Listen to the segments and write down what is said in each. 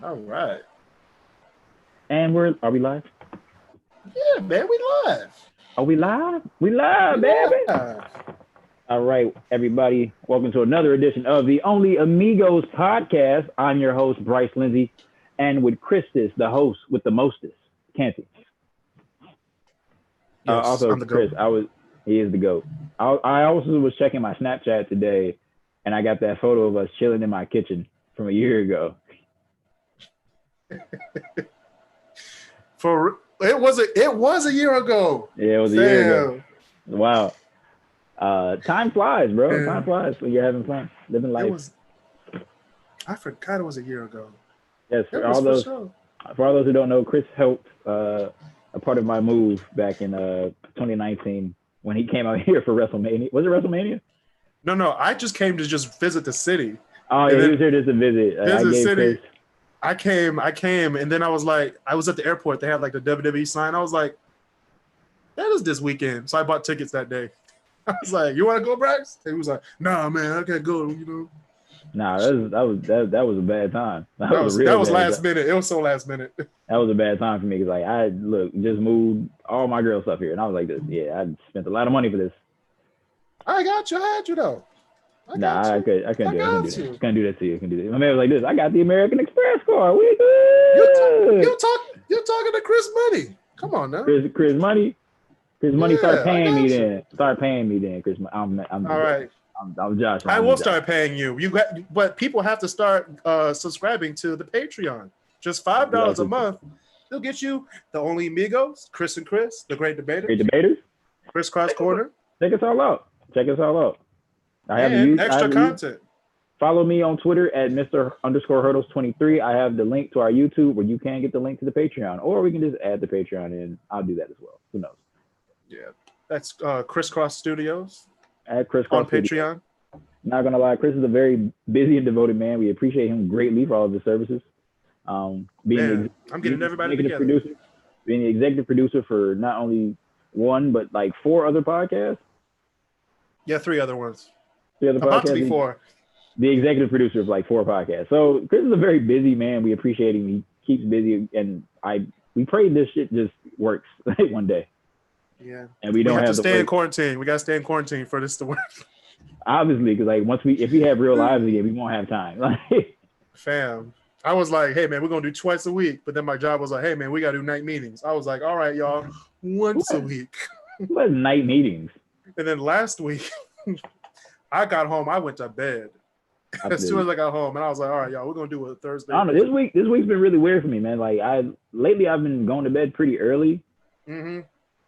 All right. And are we live? Yeah, man, we live. Are we live? We We live, baby. live. All right, everybody. Welcome to another edition of the Only Amigos podcast. I'm your host, Bryce Lindsay, and with Kristis, the host with the mostest, Canty. Yes, Also, I'm the Chris, goat. he is the GOAT. I also was checking my Snapchat today, and I got that photo of us chilling in my kitchen from a year ago. It was a year ago. Yeah, it was a year ago. Damn. Wow. Time flies, bro. Time Damn. flies when you're having fun, living It life. was. I forgot it was a year ago. Yes, It was for sure. for all those who don't know, Chris helped a part of my move back in 2019 when he came out here for WrestleMania. Was it WrestleMania? No. I just came to just visit the city, Oh and yeah, he then was here just to visit. I visit the gave Chris. city. I came, and then I was like, I was at the airport. They had like the WWE sign. I was like, that is this weekend. So I bought tickets that day. I was like, you want to go, Bryce? And he was like, nah, man, I can't go. Nah, that was a bad time. That That was a was real that was bad last time. minute. It was so last minute. That was a bad time for me because like I just moved all my girl stuff here, and I was like, this, yeah, I spent a lot of money for this. I got you. I had you though. I Nah, got you. I couldn't I do that. I couldn't got do that. you. Couldn't do that to you. Couldn't do that. My man was like this. I got the American Express card. We You talk. good. You talking to Chris Money? Come on now. Chris Money. Chris Money start Yeah, I paying me got you. then. Start paying me then, Chris. I'm All right. I'm Josh. I will start paying you. But people have to start subscribing to the Patreon. Just $5 a month. They'll get you the Only Amigos, Chris and Chris, the Great Debaters, Great debaters. KrisCross Corner, Check us all out. Check us all out. and extra content. Follow me on Twitter at Mr_Hurdles23. I have the link to our YouTube where you can get the link to the Patreon, or we can just add the Patreon in. I'll do that as well. Who knows? Yeah, that's KrisCross Studios At KrisCross on Studios. Patreon. Not gonna lie, Chris is a very busy and devoted man. We appreciate him greatly for all of his services. I'm getting everybody together. Being the executive producer for not only one but like 4 other podcasts. Yeah, 3 other ones. 3 other About podcasts. to be 4. The executive producer of like 4 podcasts. So Chris is a very busy man. We appreciate him. He keeps busy, and we pray this shit just works one day. Yeah, and we don't have have to stay in quarantine. We gotta stay in quarantine for this to work. Obviously, because like if we have real lives again, we won't have time. Fam, I was like, hey man, we're gonna do twice a week, but then my job was like, hey man, we gotta do night meetings. I was like, all right, y'all, once a week. What night meetings? And then last week, I got home. I went to bed as soon as I got home, and I was like, all right, y'all, we're gonna do a Thursday. I don't know. This week's been really weird for me, man. Like lately I've been going to bed pretty early. Mm-hmm.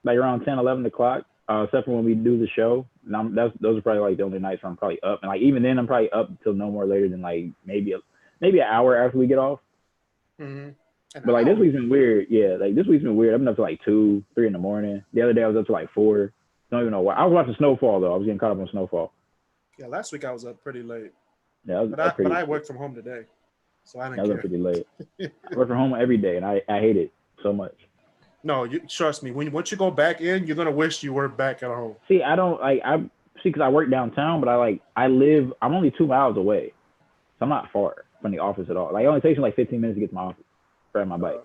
Like around 10, 11 o'clock, except for when we do the show. And those are probably like the only nights where I'm probably up. And like even then, I'm probably up until no more later than like maybe an hour after we get off. Mm-hmm. But like this week's been weird. Yeah, like this week's been weird. I've been up to like 2, 3 in the morning. The other day I was up to like 4. Don't even know why. I was watching Snowfall though. I was getting caught up on Snowfall. Yeah, last week I was up pretty late. Yeah, but I worked from home today, so I didn't care. I was up pretty late. I work from home every day, and I hate it so much. No, you trust me. Once you go back in, you're gonna wish you were back at home. See, I don't like. Because I work downtown, but I'm only 2 miles away, so I'm not far from the office at all. Like it only takes me like 15 minutes to get to my office, grab my bike.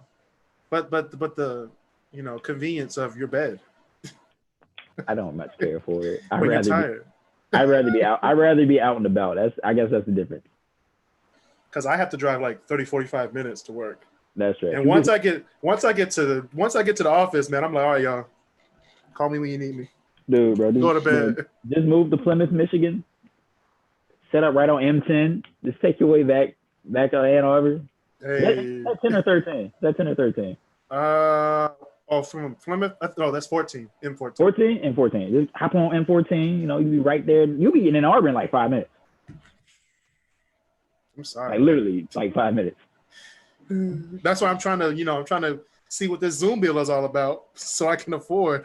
But the convenience of your bed. I don't much care for it. When you're tired. I'd rather be out. I'd rather be out and about. I guess that's the difference. Because I have to drive like 30, 45 minutes to work. That's right. And once I get to the office, man, I'm like, all right, y'all, call me when you need me. Dude, bro, go to bed. Just move to Plymouth, Michigan. Set up right on M10. Just take your way back to Ann Arbor. Hey. That's 10 or 13. That's 10 or 13. From Plymouth? No, that's 14. M14. 14 and 14. Just hop on M14. You be right there. You'll be in Ann Arbor in like 5 minutes. I'm sorry. Like literally, like 5 minutes. That's why I'm trying to see what this Zoom bill is all about, so I can afford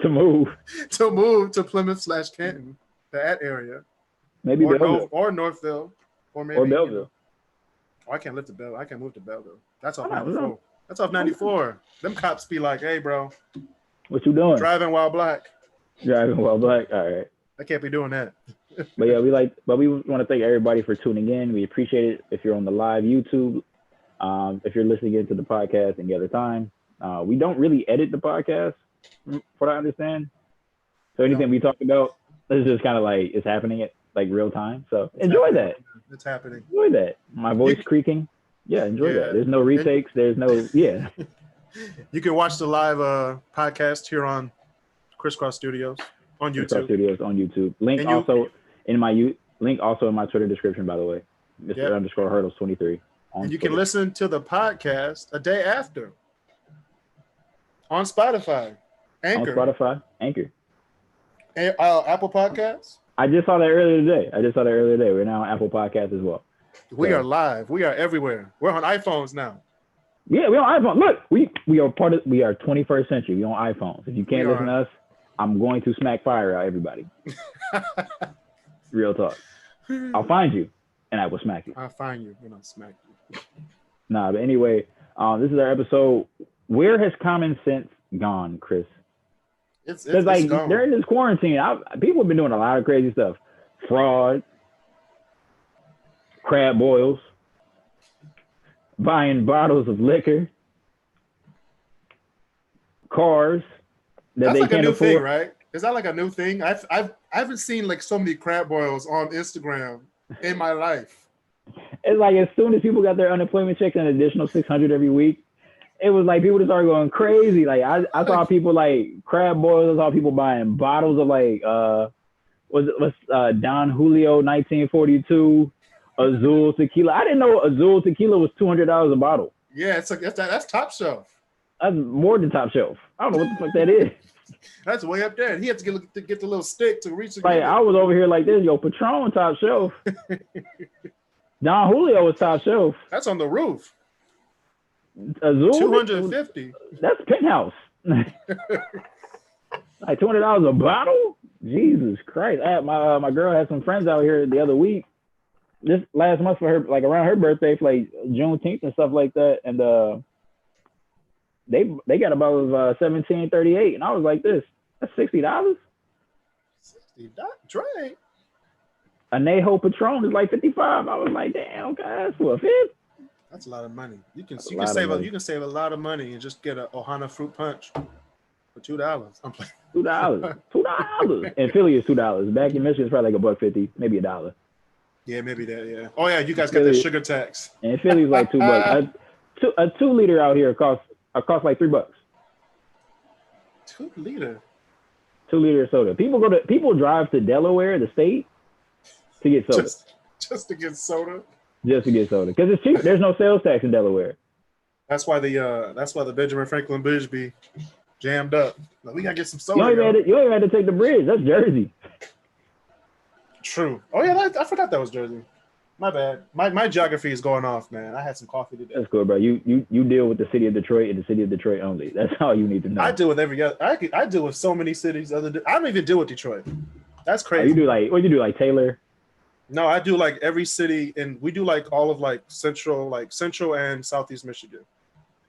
to move to Plymouth/Canton, that area. Maybe Belleville. Or Northville, or maybe Belleville. I can't live to Belleville. I can't move to Belleville. That's off 94. That's off 94. Them cops be like, "Hey, bro, what you doing? Driving while black." Driving while black. All right. I can't be doing that. But yeah, we want to thank everybody for tuning in. We appreciate it. If you're on the live YouTube, If you're listening into the podcast any other time, we don't really edit the podcast, from what I understand. So anything we talk about, it's just kind of like it's happening at like real time. So enjoy that. It's happening. Enjoy that. My voice creaking. Yeah, enjoy that. There's no retakes. There's no You can watch the live podcast here on KrisCross Studios on YouTube. KrisCross Studios on YouTube. Link also in my Twitter description, by the way. Mr. _Hurdles 23. And you can listen to the podcast a day after on Spotify, Anchor. Apple Podcasts. I just saw that earlier today. We're now on Apple Podcasts as well. We are live. We are everywhere. We're on iPhones now. Yeah, we're on iPhone. Look, we are 21st century. We're on iPhones. If you can't listen to us, I'm going to smack fire out everybody. Real talk. I'll find you and I will smack you. I'll find you and I'll smack you. Nah, but anyway, this is our episode. Where has common sense gone, Kris? Because like during this quarantine, people have been doing a lot of crazy stuff. Fraud, crab boils, buying bottles of liquor, cars that they can't afford. Thing, right? Is that like a new thing? I haven't seen like so many crab boils on Instagram in my life. It's like as soon as people got their unemployment checks, an additional $600 every week. It was like people just started going crazy. Like I saw people like crab boils. I saw people buying bottles of like Don Julio 1942 Azul tequila. I didn't know Azul tequila was $200 a bottle. Yeah, it's like that's top shelf. That's more than top shelf. I don't know what the fuck that is. That's way up there. He had to get the little stick to reach. Like I was over here like this. Yo, Patron top shelf. Don Julio was top shelf. That's on the roof. Azul 250. That's penthouse. Like $200 a bottle. Jesus Christ! My girl had some friends out here the other week, this last month for her, like around her birthday, for like Juneteenth and stuff like that, and they got a bottle of 1738, and I was like, that's $60. $60 drink. Anejo Patron is like $55. I was like, damn, guys, for a fifth. That's a lot of money. You can save a lot of money and just get a Ohana fruit punch for $2. I'm playing. $2. And Philly is $2. Back in Michigan, it's probably like $1.50, maybe $1. Yeah, maybe that. Yeah. Oh yeah, you guys got the sugar tax. And Philly's like $2. A 2 liter out here costs like $3. 2 liter. 2 liter of soda. People drive to Delaware, the state, to get soda. Just to get soda. Just to get soda, because it's cheap. There's no sales tax in Delaware. That's why the Benjamin Franklin Bridge be jammed up. Like, we gotta get some soda. You don't even have to take the bridge. That's Jersey. True. Oh yeah, I forgot that was Jersey. My bad. My geography is going off, man. I had some coffee today. That's cool, bro. You deal with the city of Detroit and the city of Detroit only. That's all you need to know. I deal with every other. I deal with so many cities. I don't even deal with Detroit. That's crazy. You do like Taylor? No, I do like every city, and we do like all of like central and southeast Michigan.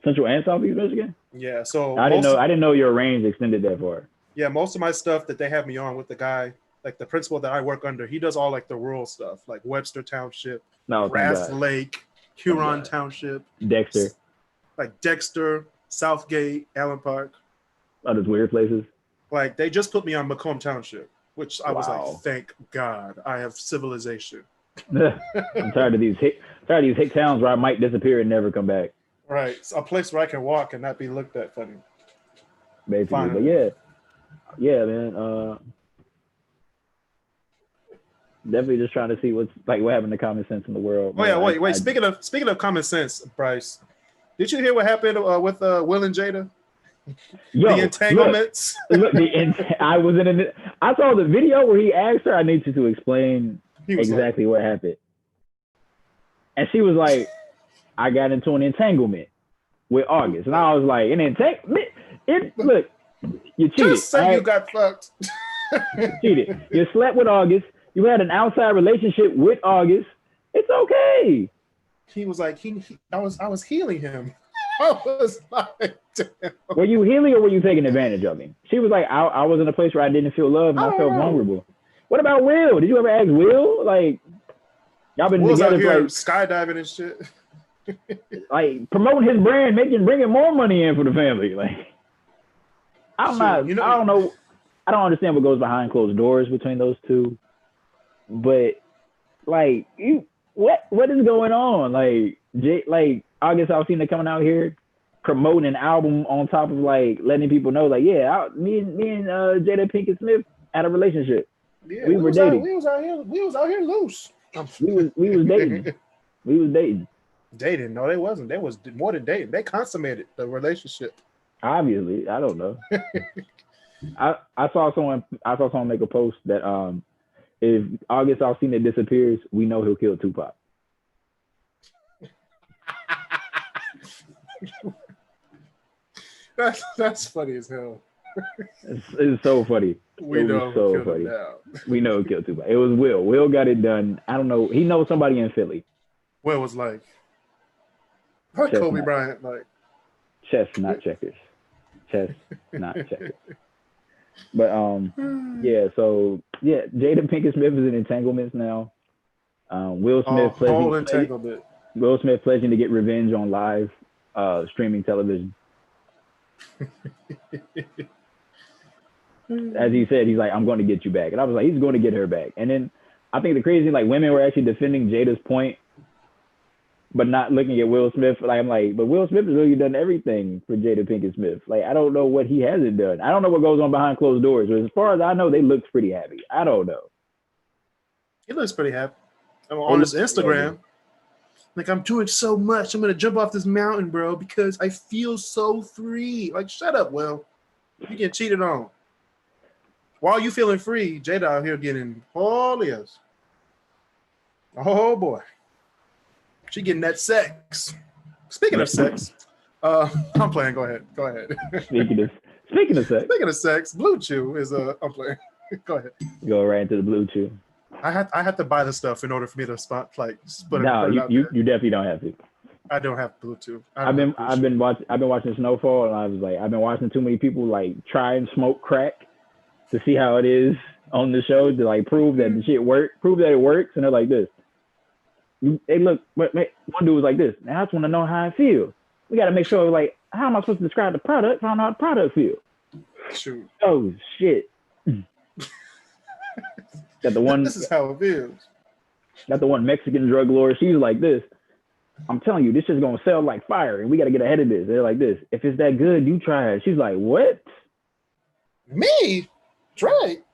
Central and southeast Michigan? Yeah. So I didn't know your range extended that far. Yeah, most of my stuff that they have me on with the guy, like the principal that I work under, he does all like the rural stuff, like Webster Township, Grass Lake, Huron Township, Dexter, Southgate, Allen Park. Oh, those weird places. Like they just put me on Macomb Township, which I was like, thank God, I have civilization. I'm tired of these hick towns where I might disappear and never come back. Right, it's a place where I can walk and not be looked at funny. Basically, Finally. But yeah, man. Definitely just trying to see what happened to common sense in the world. Oh man. Yeah, wait. Speaking of common sense, Bryce, did you hear what happened with Will and Jada? Yo, the entanglements. I saw the video where he asked her, I need you to explain exactly what happened. And she was like, I got into an entanglement with August. And I was like, an entanglement? Look, you cheated. Just say you got fucked. You cheated. You slept with August. You had an outside relationship with August. It's okay. He was like, I was healing him. I was like, damn. Were you healing or were you taking advantage of him? She was like, I was in a place where I didn't feel love and I felt vulnerable. What about Will? Did you ever ask Will? Like, y'all been Will's together out here for skydiving and shit. like promoting his brand, bringing more money in for the family. Like, I don't know. I don't understand what goes behind closed doors between those two. But like, what is going on? Like August Alsina coming out here promoting an album on top of like letting people know, like, yeah, me and Jada Pinkett Smith had a relationship. Yeah, we were dating. We was out here loose. we was dating. We was dating. Dating? No, they wasn't. They was more than dating. They consummated the relationship. Obviously, I don't know. I saw someone make a post that if August Alsina disappears, we know he'll kill Tupac. That's funny as hell. It's so funny. We know he'll kill Tupac. It was Will. Will got it done. I don't know. He knows somebody in Philly. Will was like Kobe Bryant, like chess, not checkers. Chess, not checkers. But so Jada Pinkett Smith is in entanglements now. Will Smith pledging to get revenge on live streaming television. As he said, he's like, I'm going to get you back. And I was like, he's going to get her back. And then I think the crazy thing, like, women were actually defending Jada's point, but not looking at Will Smith. Like, I'm like, but Will Smith has really done everything for Jada Pinkett Smith. Like, I don't know what he hasn't done. I don't know what goes on behind closed doors. But as far as I know, they look pretty happy. I don't know. He looks pretty happy. On his Instagram. Like, I'm doing so much. I'm going to jump off this mountain, bro, because I feel so free. Like, shut up, Will. You get cheated on. While you feeling free, Jada out here getting yes. Oh, boy. She getting that sex. Speaking of sex, I'm playing. Go ahead. Speaking of sex, Blue Chew is I'm playing. Go ahead. Go right into the Blue Chew. I had to buy the stuff in order for me to put you definitely don't have to. I don't have Bluetooth. I've been watching Snowfall, and I was like, I've been watching too many people like try and smoke crack to see how it is on the show to like prove that the shit prove that it works, and they're like this. One dude was like this. Now I just want to know how it feels. We got to make sure, like, how am I supposed to describe the product? I don't know how the product feels. Shoot. Oh shit. Got the one. This is how it feels. Got the one Mexican drug lord. She's like this. I'm telling you, this is gonna sell like fire, and we got to get ahead of this. They're like this. If it's that good, you try it. She's like, what? Me? Try it.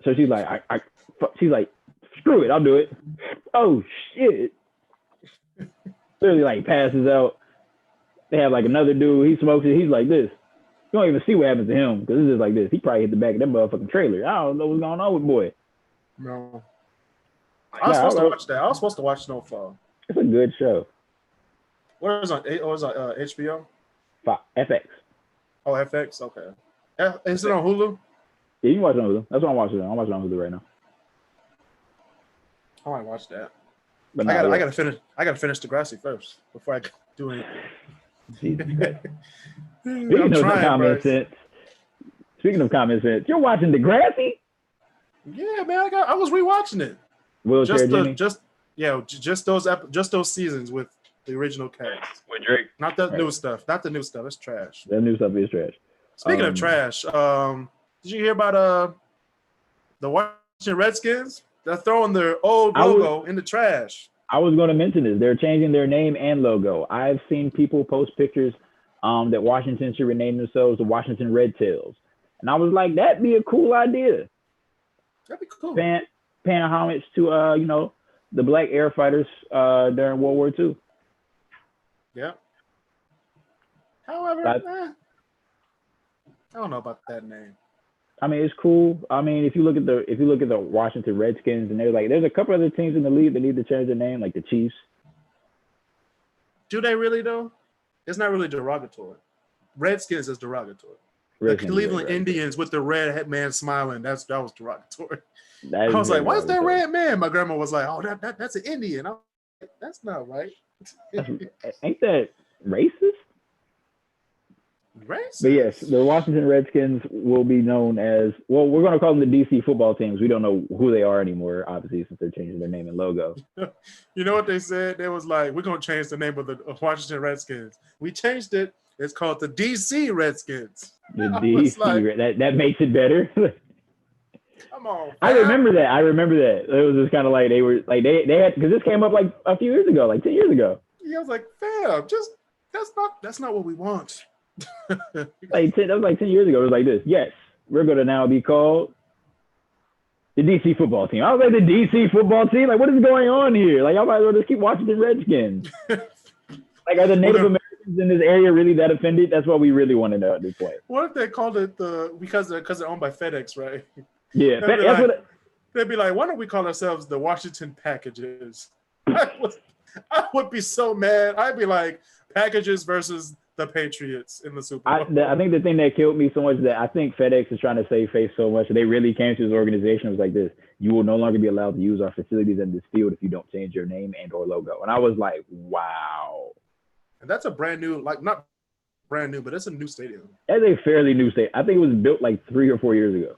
So she's like, she's like, screw it, I'll do it. Oh shit. Literally like passes out. They have like another dude, he smokes it, he's like this. You don't even see what happens to him because it's just like this. He probably hit the back of that motherfucking trailer. I don't know what's going on with boy. No. I was supposed to watch that. I was supposed to watch Snowfall. It's a good show. What is it on? Oh, is it HBO? FX. Oh, FX? Okay. Is it on Hulu? Yeah, you can watch it on Hulu. That's what I'm watching. I'm watching on Hulu right now. I might watch that. But I gotta finish Degrassi first before I do anything. Speaking of common sense, you're watching Degrassi? Yeah, man. I was rewatching it. Just those seasons with the original cast. With Drake. Not the new stuff. Not the new stuff. It's trash. The new stuff is trash. Speaking of trash, did you hear about the Washington Redskins? They're throwing their old logo in the trash. I was going to mention this. They're changing their name and logo. I've seen people post pictures that Washington should rename themselves the Washington Red Tails. And I was like, that'd be a cool idea. That'd be cool. Paying homage to, the black air fighters during World War II. Yeah. However, I don't know about that name. I mean, it's cool. I mean, if you look at the Washington Redskins, and there's a couple other teams in the league that need to change their name, like the Chiefs. Do they really though? It's not really derogatory. Redskins is derogatory. The Cleveland Indians with the red man smiling, that was derogatory. I was like, why is that red man? My grandma was like, oh, that's an Indian. I'm like, that's not right. Ain't that racist? Racist. But yes, the Washington Redskins will be known as, well, we're going to call them the DC football teams. We don't know who they are anymore, obviously, since they're changing their name and logo. You know what they said? They was like, we're going to change the name of the Washington Redskins. We changed it. It's called the DC Redskins. The DC, like, that makes it better. Come on, fam. I remember that. It was just kind of like they were like they had, because this came up like a few years ago, like 10 years ago. Yeah, I was like, fam, just that's not what we want. That was like 10 years ago. It was like this. Yes, we're gonna now be called the DC football team. I was like, the DC football team? Like, what is going on here? Like, y'all might as well just keep watching the Redskins. Like, are the Native Americans in this area really that offended? That's what we really want to know at this point. What if they called it because they're owned by FedEx, right? Yeah, they'd be like, why don't we call ourselves the Washington Packages? I would be so mad. I'd be like, Packages versus the Patriots in the Super Bowl. I think the thing that killed me so much is that I think FedEx is trying to save face so much. They really came to this organization. It was like this: you will no longer be allowed to use our facilities in this field if you don't change your name and or logo. And I was like, wow. And that's a brand new, like, not brand new, but it's a new stadium. That's a fairly new stadium. I think it was built like 3 or 4 years ago.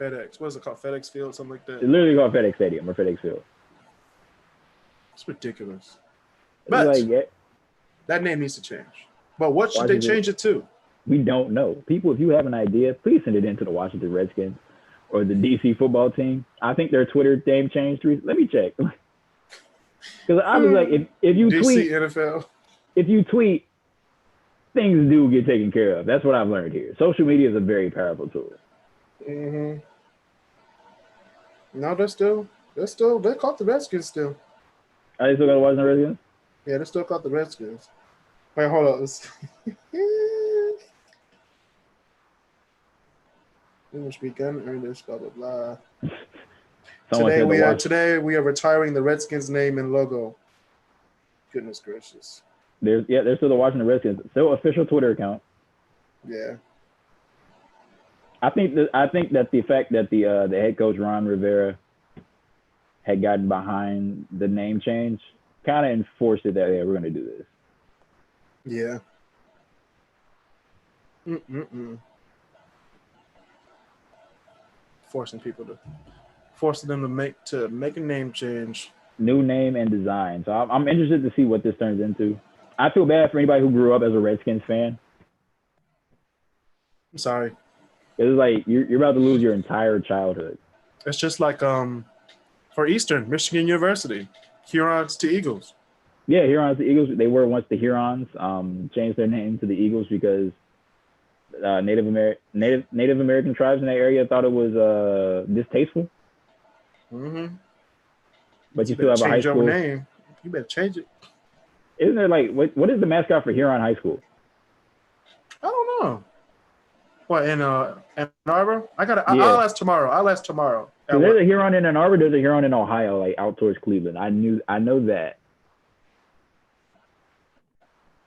FedEx. What is it called? FedEx Field, something like that. It's literally called FedEx Stadium or FedEx Field. It's ridiculous. But like, that name needs to change. But what should they change it to? We don't know. People, if you have an idea, please send it in to the Washington Redskins or the DC football team. I think their Twitter name changed. Let me check. Because I was like, if you DC tweet NFL. If you tweet, things do get taken care of. That's what I've learned here. Social media is a very powerful tool. Mm-hmm. No, they're called the Redskins still. Are they still got to watch the Redskins? Yeah, they're still called the Redskins. Wait, hold on. We must be gun earners, blah blah blah. Today we are retiring the Redskins name and logo. Goodness gracious. They're still the Washington Redskins. Still official Twitter account. Yeah. I think that the fact that the head coach Ron Rivera had gotten behind the name change kind of enforced it that we're going to do this. Yeah. Forcing them to make a name change. New name and design. So I'm interested to see what this turns into. I feel bad for anybody who grew up as a Redskins fan. I'm sorry. It's like you're about to lose your entire childhood. It's just like for Eastern Michigan University, Hurons to Eagles. Yeah, Hurons to Eagles. They were once the Hurons. Changed their name to the Eagles because Native American tribes in that area thought it was distasteful. Mm-hmm. But you still have a high school name. You better change it. Isn't there like what is the mascot for Huron High School? I don't know. What in Ann Arbor? I'll ask tomorrow. So there's a Huron in Ann Arbor. There's a Huron in Ohio, like out towards Cleveland. I know that.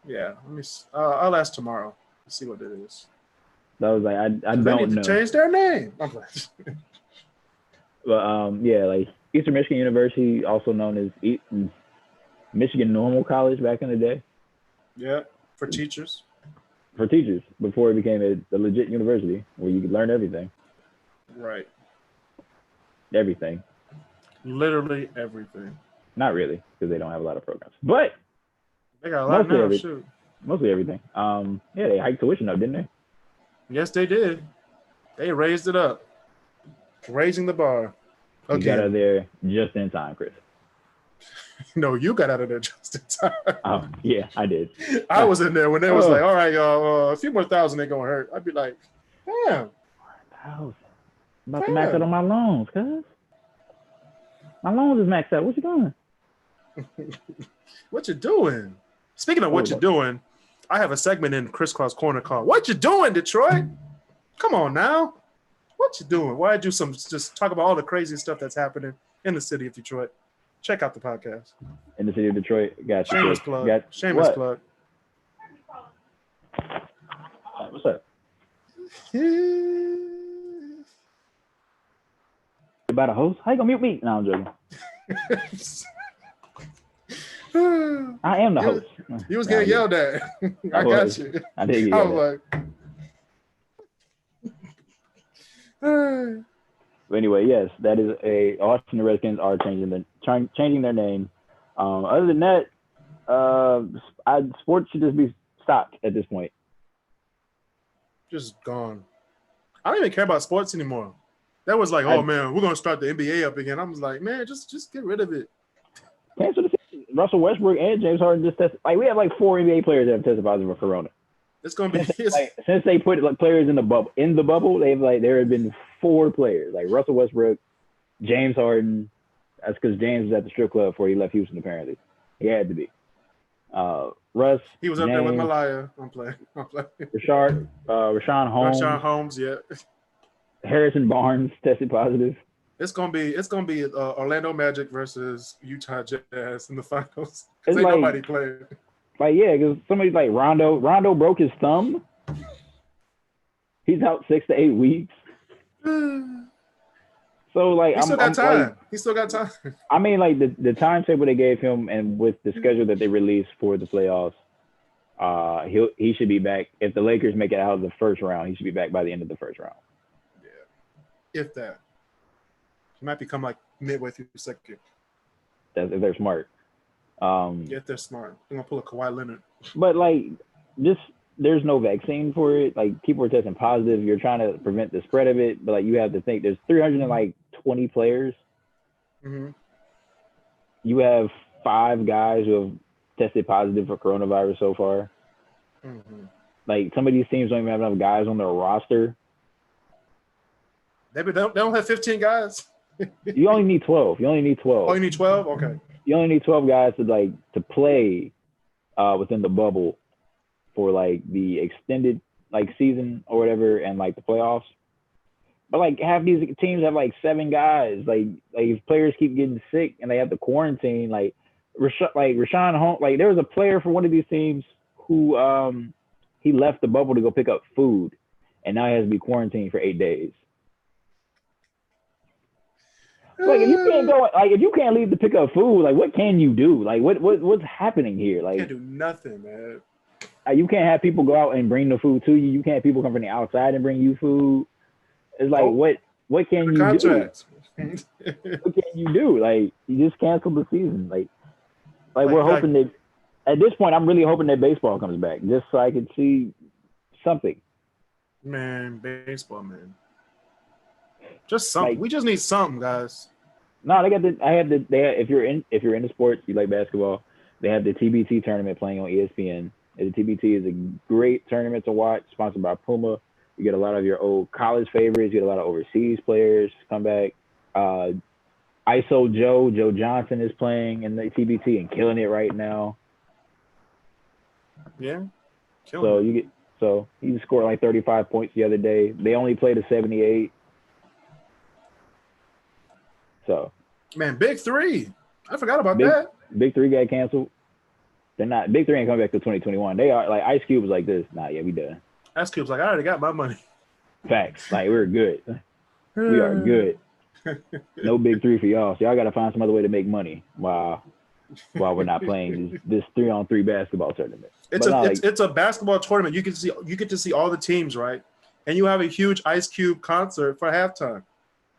Yeah, let me. I'll ask tomorrow. See what it is. That was like I don't know. They need to change their name. But yeah, like Eastern Michigan University, also known as Michigan Normal College back in the day. Yeah, for teachers. For teachers, before it became a legit university where you could learn everything. Right. Everything. Literally everything. Not really, because they don't have a lot of programs. But they got a lot now, shoot. Mostly everything. Yeah, they hiked tuition up, didn't they? Yes, they did. They raised it up. Raising the bar. You got out of there just in time, Chris. No, you got out of there just in time. Oh, yeah, I did. I was in there when they was like, all right, y'all, a few more thousand ain't gonna hurt. I'd be like, damn. 4,000. I'm about to max out on my loans, cuz. My loans is maxed out. What you doing? What you doing? Speaking of what you're doing, I have a segment in KrisCross Corner called "What You Doing, Detroit?" Come on now, what you doing? Why do just talk about all the crazy stuff that's happening in the city of Detroit? Check out the podcast. In the city of Detroit, got you. Shameless plug. Shameless plug. What's up? You About a host? How you gonna mute me? No, I'm joking. I am the host. You was getting yelled at. I got you. I did get yelled at. But anyway, yes, that is Washington Redskins are changing their name. Other than that, sports should just be stopped at this point. Just gone. I don't even care about sports anymore. That was like, oh man, we're gonna start the NBA up again. I was like, man, just get rid of it. Cancel the season. Russell Westbrook and James Harden just tested. Like, we have like 4 NBA players that have tested positive for corona. It's gonna be since they put like players in the bubble. In the bubble, there have been 4 players like Russell Westbrook, James Harden. That's because James was at the strip club before he left Houston. Apparently, he had to be. Russ. He was up there with Malaya. I'm playing. Rashawn Holmes. Rashawn Holmes, yeah. Harrison Barnes tested positive. It's gonna be Orlando Magic versus Utah Jazz in the finals. It's ain't nobody playing. Like, yeah, because somebody's like Rondo. Rondo broke his thumb. He's out 6 to 8 weeks. So like, he still got time. He still got time. I mean, like the timetable they gave him, and with the schedule that they released for the playoffs, he should be back. If the Lakers make it out of the first round, he should be back by the end of the first round. Yeah, if that. He might become like midway through the second. If they're smart. If they're smart, they're gonna pull a Kawhi Leonard. But like, there's no vaccine for it. Like, people are testing positive. You're trying to prevent the spread of it, but like, you have to think there's 320 players. Mm-hmm. You have 5 guys who have tested positive for coronavirus so far. Mm-hmm. Like, some of these teams don't even have enough guys on their roster. They don't have 15 guys. You only need 12. Oh, you need 12? Okay. You only need 12 guys to play within the bubble for like the extended like season or whatever, and like the playoffs. But like, half these teams have like 7 guys. Like if players keep getting sick and they have to quarantine, like Rashawn Holmes, like there was a player for one of these teams who he left the bubble to go pick up food, and now he has to be quarantined for 8 days. Like, if you can't leave to pick up food, like, what can you do? Like, what's happening here? Like, you can't do nothing, man. You can't have people go out and bring the food to you. You can't have people come from the outside and bring you food. It's like, what can you do? What can you do? Like, you just canceled the season. Like we're hoping that at this point, I'm really hoping that baseball comes back just so I can see something. Man, baseball, man. Just something. Like, we just need something, guys. No, if you're into sports, you like basketball, they have the TBT tournament playing on ESPN. And the TBT is a great tournament to watch, sponsored by Puma. You get a lot of your old college favorites, you get a lot of overseas players come back. ISO Joe Johnson is playing in the TBT and killing it right now. Yeah. So he scored like 35 points the other day. They only played a 78. So, man, Big 3. I forgot about that. Big 3 got canceled. They're not. Big 3 ain't coming back to 2021. They are like Ice Cube was like this. Nah, yeah, we done. Ice Cube's like, I already got my money. Facts. Like, we're good. We are good. No Big 3 for y'all. So y'all got to find some other way to make money while we're not playing this 3-on-3 basketball tournament. It's a basketball tournament. You get to see all the teams, right? And you have a huge Ice Cube concert for halftime.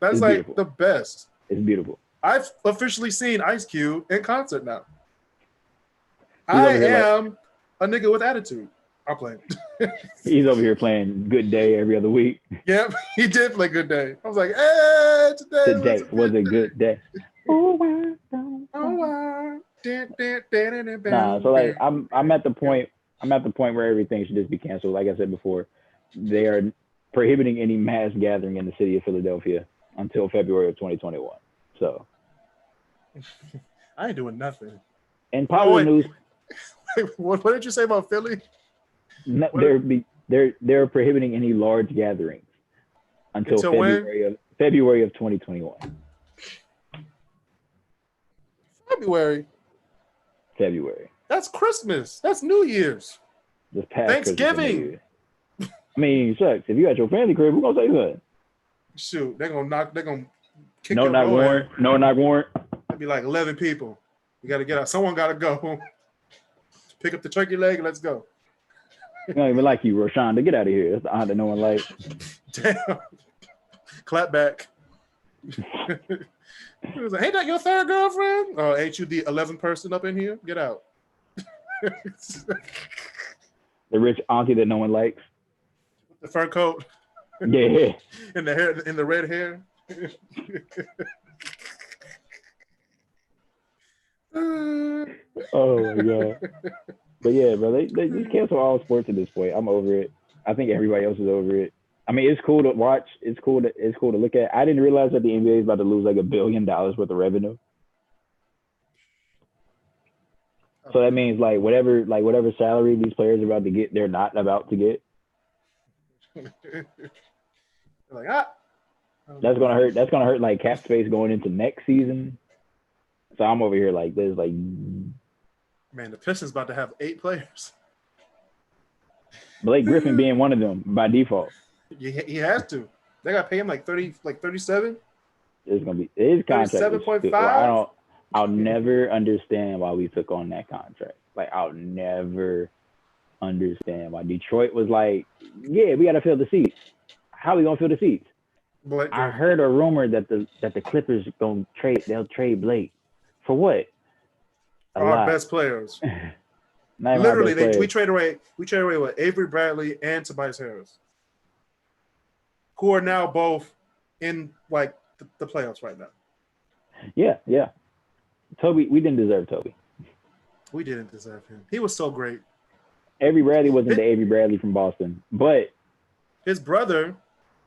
That's like beautiful. The best. It's beautiful. I've officially seen Ice Cube in concert now. I am a nigga with attitude. I'm playing. He's over here playing Good Day every other week. Yep, he did play Good Day. I was like, hey, today was a good day. Oh, wow. Nah, so like I'm at the point where everything should just be canceled. Like I said before, they are prohibiting any mass gathering in the city of Philadelphia until February of 2021. So I ain't doing nothing. And positive news. What did you say about Philly? No, they're prohibiting any large gatherings until February of 2021. February. That's Christmas. That's New Year's. Just past Thanksgiving. I mean, shucks. If you at your family crib, we're gonna say that. Shoot, they're gonna kick no knock warrant. It'd be like 11 people. We got to get out. Someone got to go. Pick up the turkey leg and let's go. I don't even like you, Roshan. Get out of here. That's the odd that no one likes. Damn. Clap back. He was like, "Ain't that your third girlfriend? Oh, ain't you the 11th person up in here? Get out." The rich auntie that no one likes. The fur coat. Yeah. And the hair, and the red hair. Oh my god. But yeah, bro, they just cancel all sports at this point. I'm over it. I think everybody else is over it. I mean, it's cool to watch. It's cool to look at. I didn't realize that the NBA is about to lose like $1 billion worth of revenue. So that means like whatever salary these players are about to get, they're not about to get. Like, That's gonna hurt. That's gonna hurt like cap space going into next season. So I'm over here like this, like. Man, the Pistons about to have 8 players. Blake Griffin being one of them by default. He has to. They got to pay him like 37. It's gonna be his contract. 37.5. I'll never understand why we took on that contract. Like I'll never understand why Detroit was like, yeah, we got to fill the seats. How we gonna fill the seats? I heard a rumor that the Clippers they'll trade Blake for what? Our best players. Literally, we trade away with Avery Bradley and Tobias Harris, who are now both in like the playoffs right now. Yeah. Toby, we didn't deserve Toby. We didn't deserve him. He was so great. Avery Bradley wasn't the Avery Bradley from Boston, but his brother,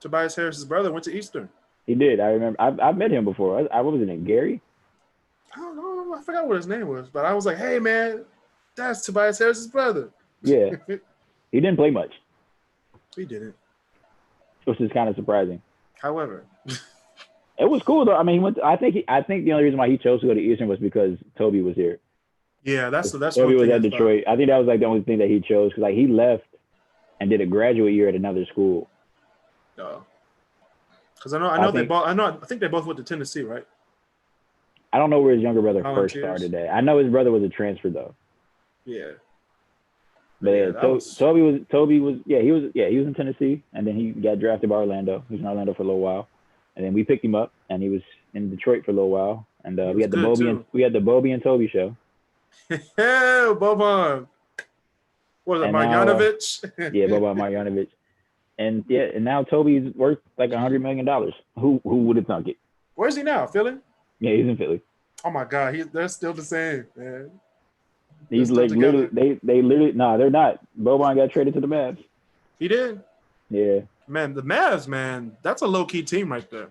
Tobias Harris's brother, went to Eastern. He did. I remember. I've met him before. I wasn't it Gary? I don't know. I forgot what his name was, but I was like, "Hey, man, that's Tobias Harris's brother." Yeah, he didn't play much. He didn't, which is kind of surprising. However, it was cool though. I mean, I think the only reason why he chose to go to Eastern was because Toby was here. Yeah, that's Toby was at Detroit. I think that was like the only thing that he chose because like he left and did a graduate year at another school. Oh, because I think they both went to Tennessee, right? I don't know where his younger brother first started at. I know his brother was a transfer though. Yeah. But yeah, Toby was in Tennessee and then he got drafted by Orlando. He was in Orlando for a little while. And then we picked him up and he was in Detroit for a little while. And we had the Bobby and Toby show. Yeah, Boban. What was it, Marjanovic? Yeah, Boban Marjanovic. And now Toby's worth like $100 million. Who would have thunk it? Where's he now? Philly? Yeah, he's in Philly. Oh my God, they're still the same, man. He's like literally, they literally they're not. Boban got traded to the Mavs. He did. Yeah. Man, the Mavs, man, that's a low key team right there.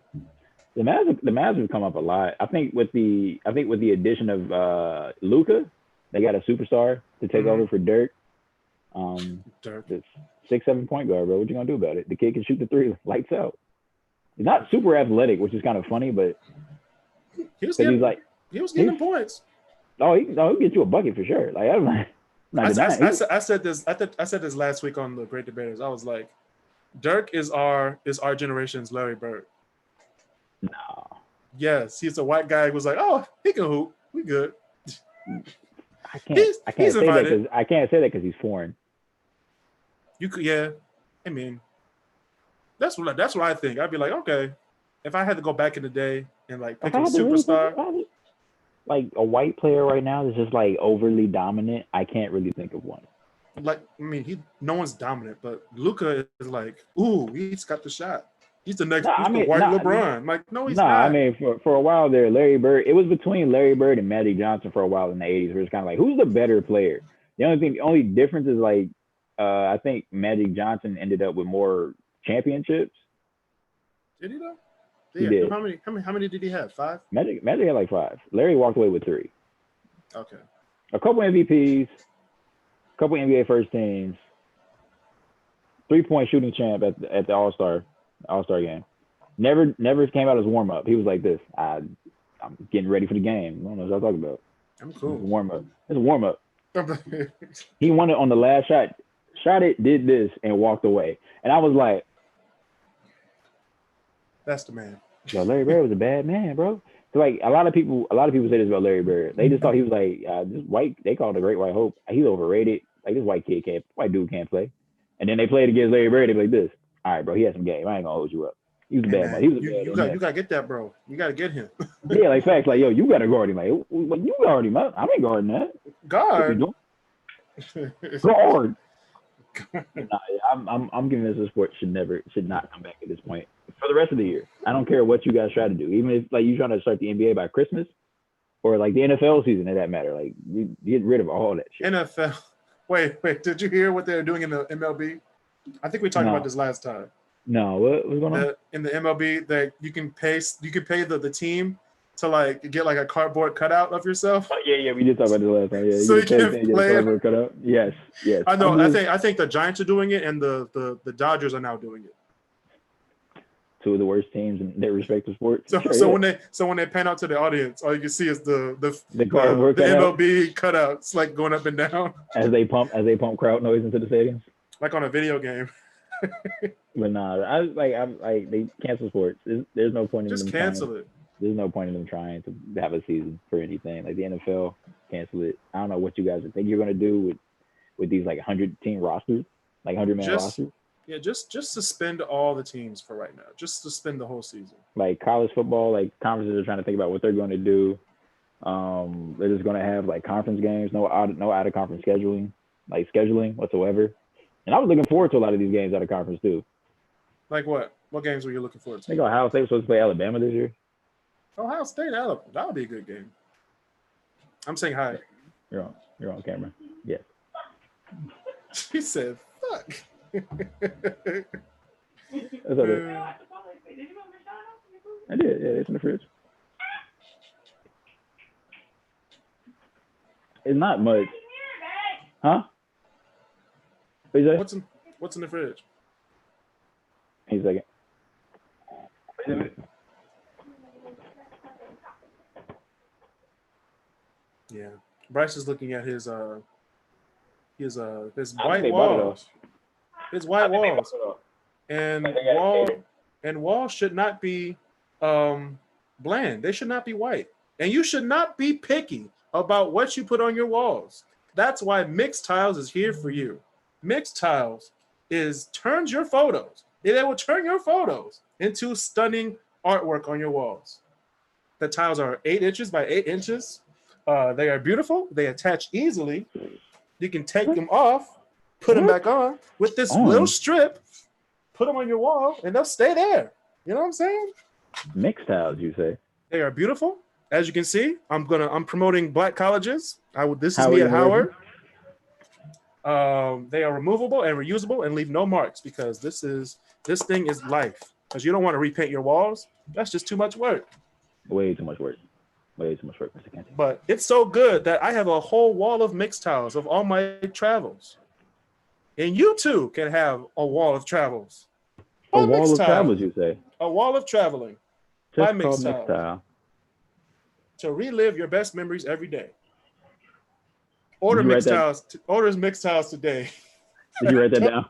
The Mavs have come up a lot. I think with the addition of Luka, they got a superstar to take over for Dirk. Dirk. 6'7" point guard, bro. What you gonna do about it? The kid can shoot the three, lights out. He's not super athletic, which is kind of funny, but he was getting points. Oh, he'll get you a bucket for sure. Like I said this last week on the Great Debaters. I was like, Dirk is our generation's Larry Bird. No. Yes, he's a white guy who was like, oh, he can hoop. We good. I can't say that because he's foreign. You could, yeah. I mean, that's what I think. I'd be like, okay, if I had to go back in the day and like pick a superstar, like a white player right now that's just like overly dominant, I can't really think of one. Like, I mean, no one's dominant, but Luka is like, ooh, he's got the shot. He's the next LeBron. Like, no, he's not. I mean, for a while there, Larry Bird, it was between Larry Bird and Magic Johnson for a while in the 80s, where it's kind of like, who's the better player? The only difference is like, I think Magic Johnson ended up with more championships. Did he though? He did. How many did he have? 5? Magic had like 5. Larry walked away with 3. Okay. A couple MVPs, a couple NBA first teams, 3-point shooting champ at the All-Star game. Never came out as warm up. He was like this. I'm getting ready for the game. I don't know what I'm talking about. I'm cool. It's a warm up. He won it on the last shot. Shot it, did this, and walked away. And I was like, that's the man. Yo, Larry Bird was a bad man, bro. So like a lot of people say this about Larry Bird. They just thought he was like this white. They called him the Great White Hope. He's overrated. Like this white dude can't play. And then they played against Larry Bird. They be like this. All right, bro. He had some game. I ain't gonna hold you up. He was a bad man. He was a bad man. You gotta get that, bro. You gotta get him. Yeah, like facts. Like yo, you gotta guard him. Like you guard him. I ain't guarding that. Guard. Guard. I'm convinced the sport should not come back at this point for the rest of the year. I don't care what you guys try to do, even if like you trying to start the NBA by Christmas or like the NFL season, for that matter. Like you get rid of all that shit. NFL. Wait. Did you hear what they're doing in the MLB? I think we talked about this last time. No, what's going on? In the MLB, that you can pay the team to like get like a cardboard cutout of yourself. Oh, yeah, we did talk about this last time. Yeah, so you can play cardboard cutout. Yes. I know. I think the Giants are doing it, and the Dodgers are now doing it. Two of the worst teams in their respective sports. So when they pan out to the audience, all you can see is the cardboard cutout. MLB cutouts like going up and down as they pump crowd noise into the stadiums, like on a video game. But nah, they cancel sports. There's no point in just them cancel it. There's no point in them trying to have a season for anything. Like the NFL, cancel it. I don't know what you guys think you're gonna do with these like 100-team rosters, like 100-man rosters. Yeah, just suspend all the teams for right now. Just suspend the whole season. Like college football, like conferences are trying to think about what they're going to do. They're just going to have like conference games, no out of conference scheduling whatsoever. And I was looking forward to a lot of these games out of conference too. Like what? What games were you looking forward to? I think Ohio State was supposed to play Alabama this year. Ohio State, Alabama. That would be a good game. I'm saying hi. You're on camera. Yes. She said, "Fuck." That's okay. I did. Yeah, it's in the fridge. It's not much. Huh? What's in the fridge? Wait a second. Wait a minute. Yeah. Bryce is looking at his white walls. His white walls. And walls should not be bland. They should not be white. And you should not be picky about what you put on your walls. That's why Mixed Tiles is here for you. Mixed Tiles turns your photos. They will turn your photos into stunning artwork on your walls. The tiles are 8 inches by 8 inches. They are beautiful. They attach easily. You can take them off, put them back on with this little strip, put them on your wall, and they'll stay there. You know what I'm saying? Mixed tiles, you say? They are beautiful. As you can see, I'm promoting black colleges. This is me at Howard. They are removable and reusable and leave no marks because this thing is life. Because you don't want to repaint your walls. That's just too much work. Way too much work. Mr. Kent. But it's so good that I have a whole wall of Mixed Tiles of all my travels. And you too can have a wall of travels. A wall of travels, you say? A wall of traveling. Just by Mixed Tile. To relive your best memories every day. Order Mixed Tiles today. Did you write that down?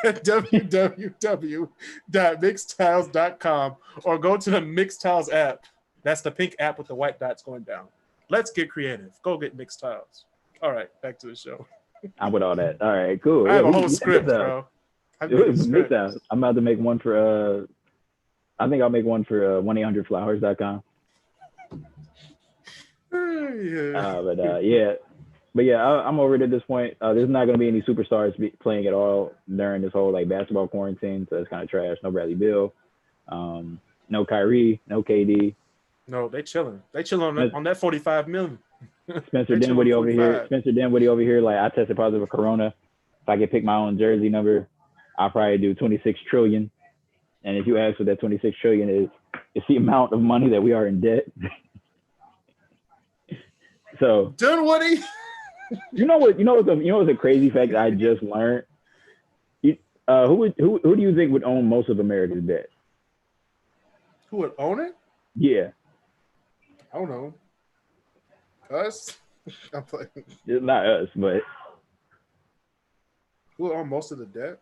At www.mixedtiles.com or go to the Mixed Tiles app. That's the pink app with the white dots going down. Let's get creative. Go get Mixed Tiles. All right, back to the show. I'm with all that. All right, cool. I have a whole script, bro. Mixed Tiles. I'm about to make one for I think I'll make one for 1-800-Flowers.com. But yeah, I'm over it at this point. There's not going to be any superstars playing at all during this whole like basketball quarantine, so it's kind of trash. No Bradley Beal, no Kyrie, no KD. No, they chilling. They chilling on that $45 million. Spencer Dinwiddie over here. Like I tested positive for Corona. If I could pick my own jersey number, I'll probably do 26 trillion. And if you ask what that 26 trillion is, it's the amount of money that we are in debt. So Dinwiddie. You know what's a crazy fact I just learned? Who do you think would own most of America's debt? Who would own it? Yeah. I don't know. Us? I'm playing. It's not us, but who would own most of the debt?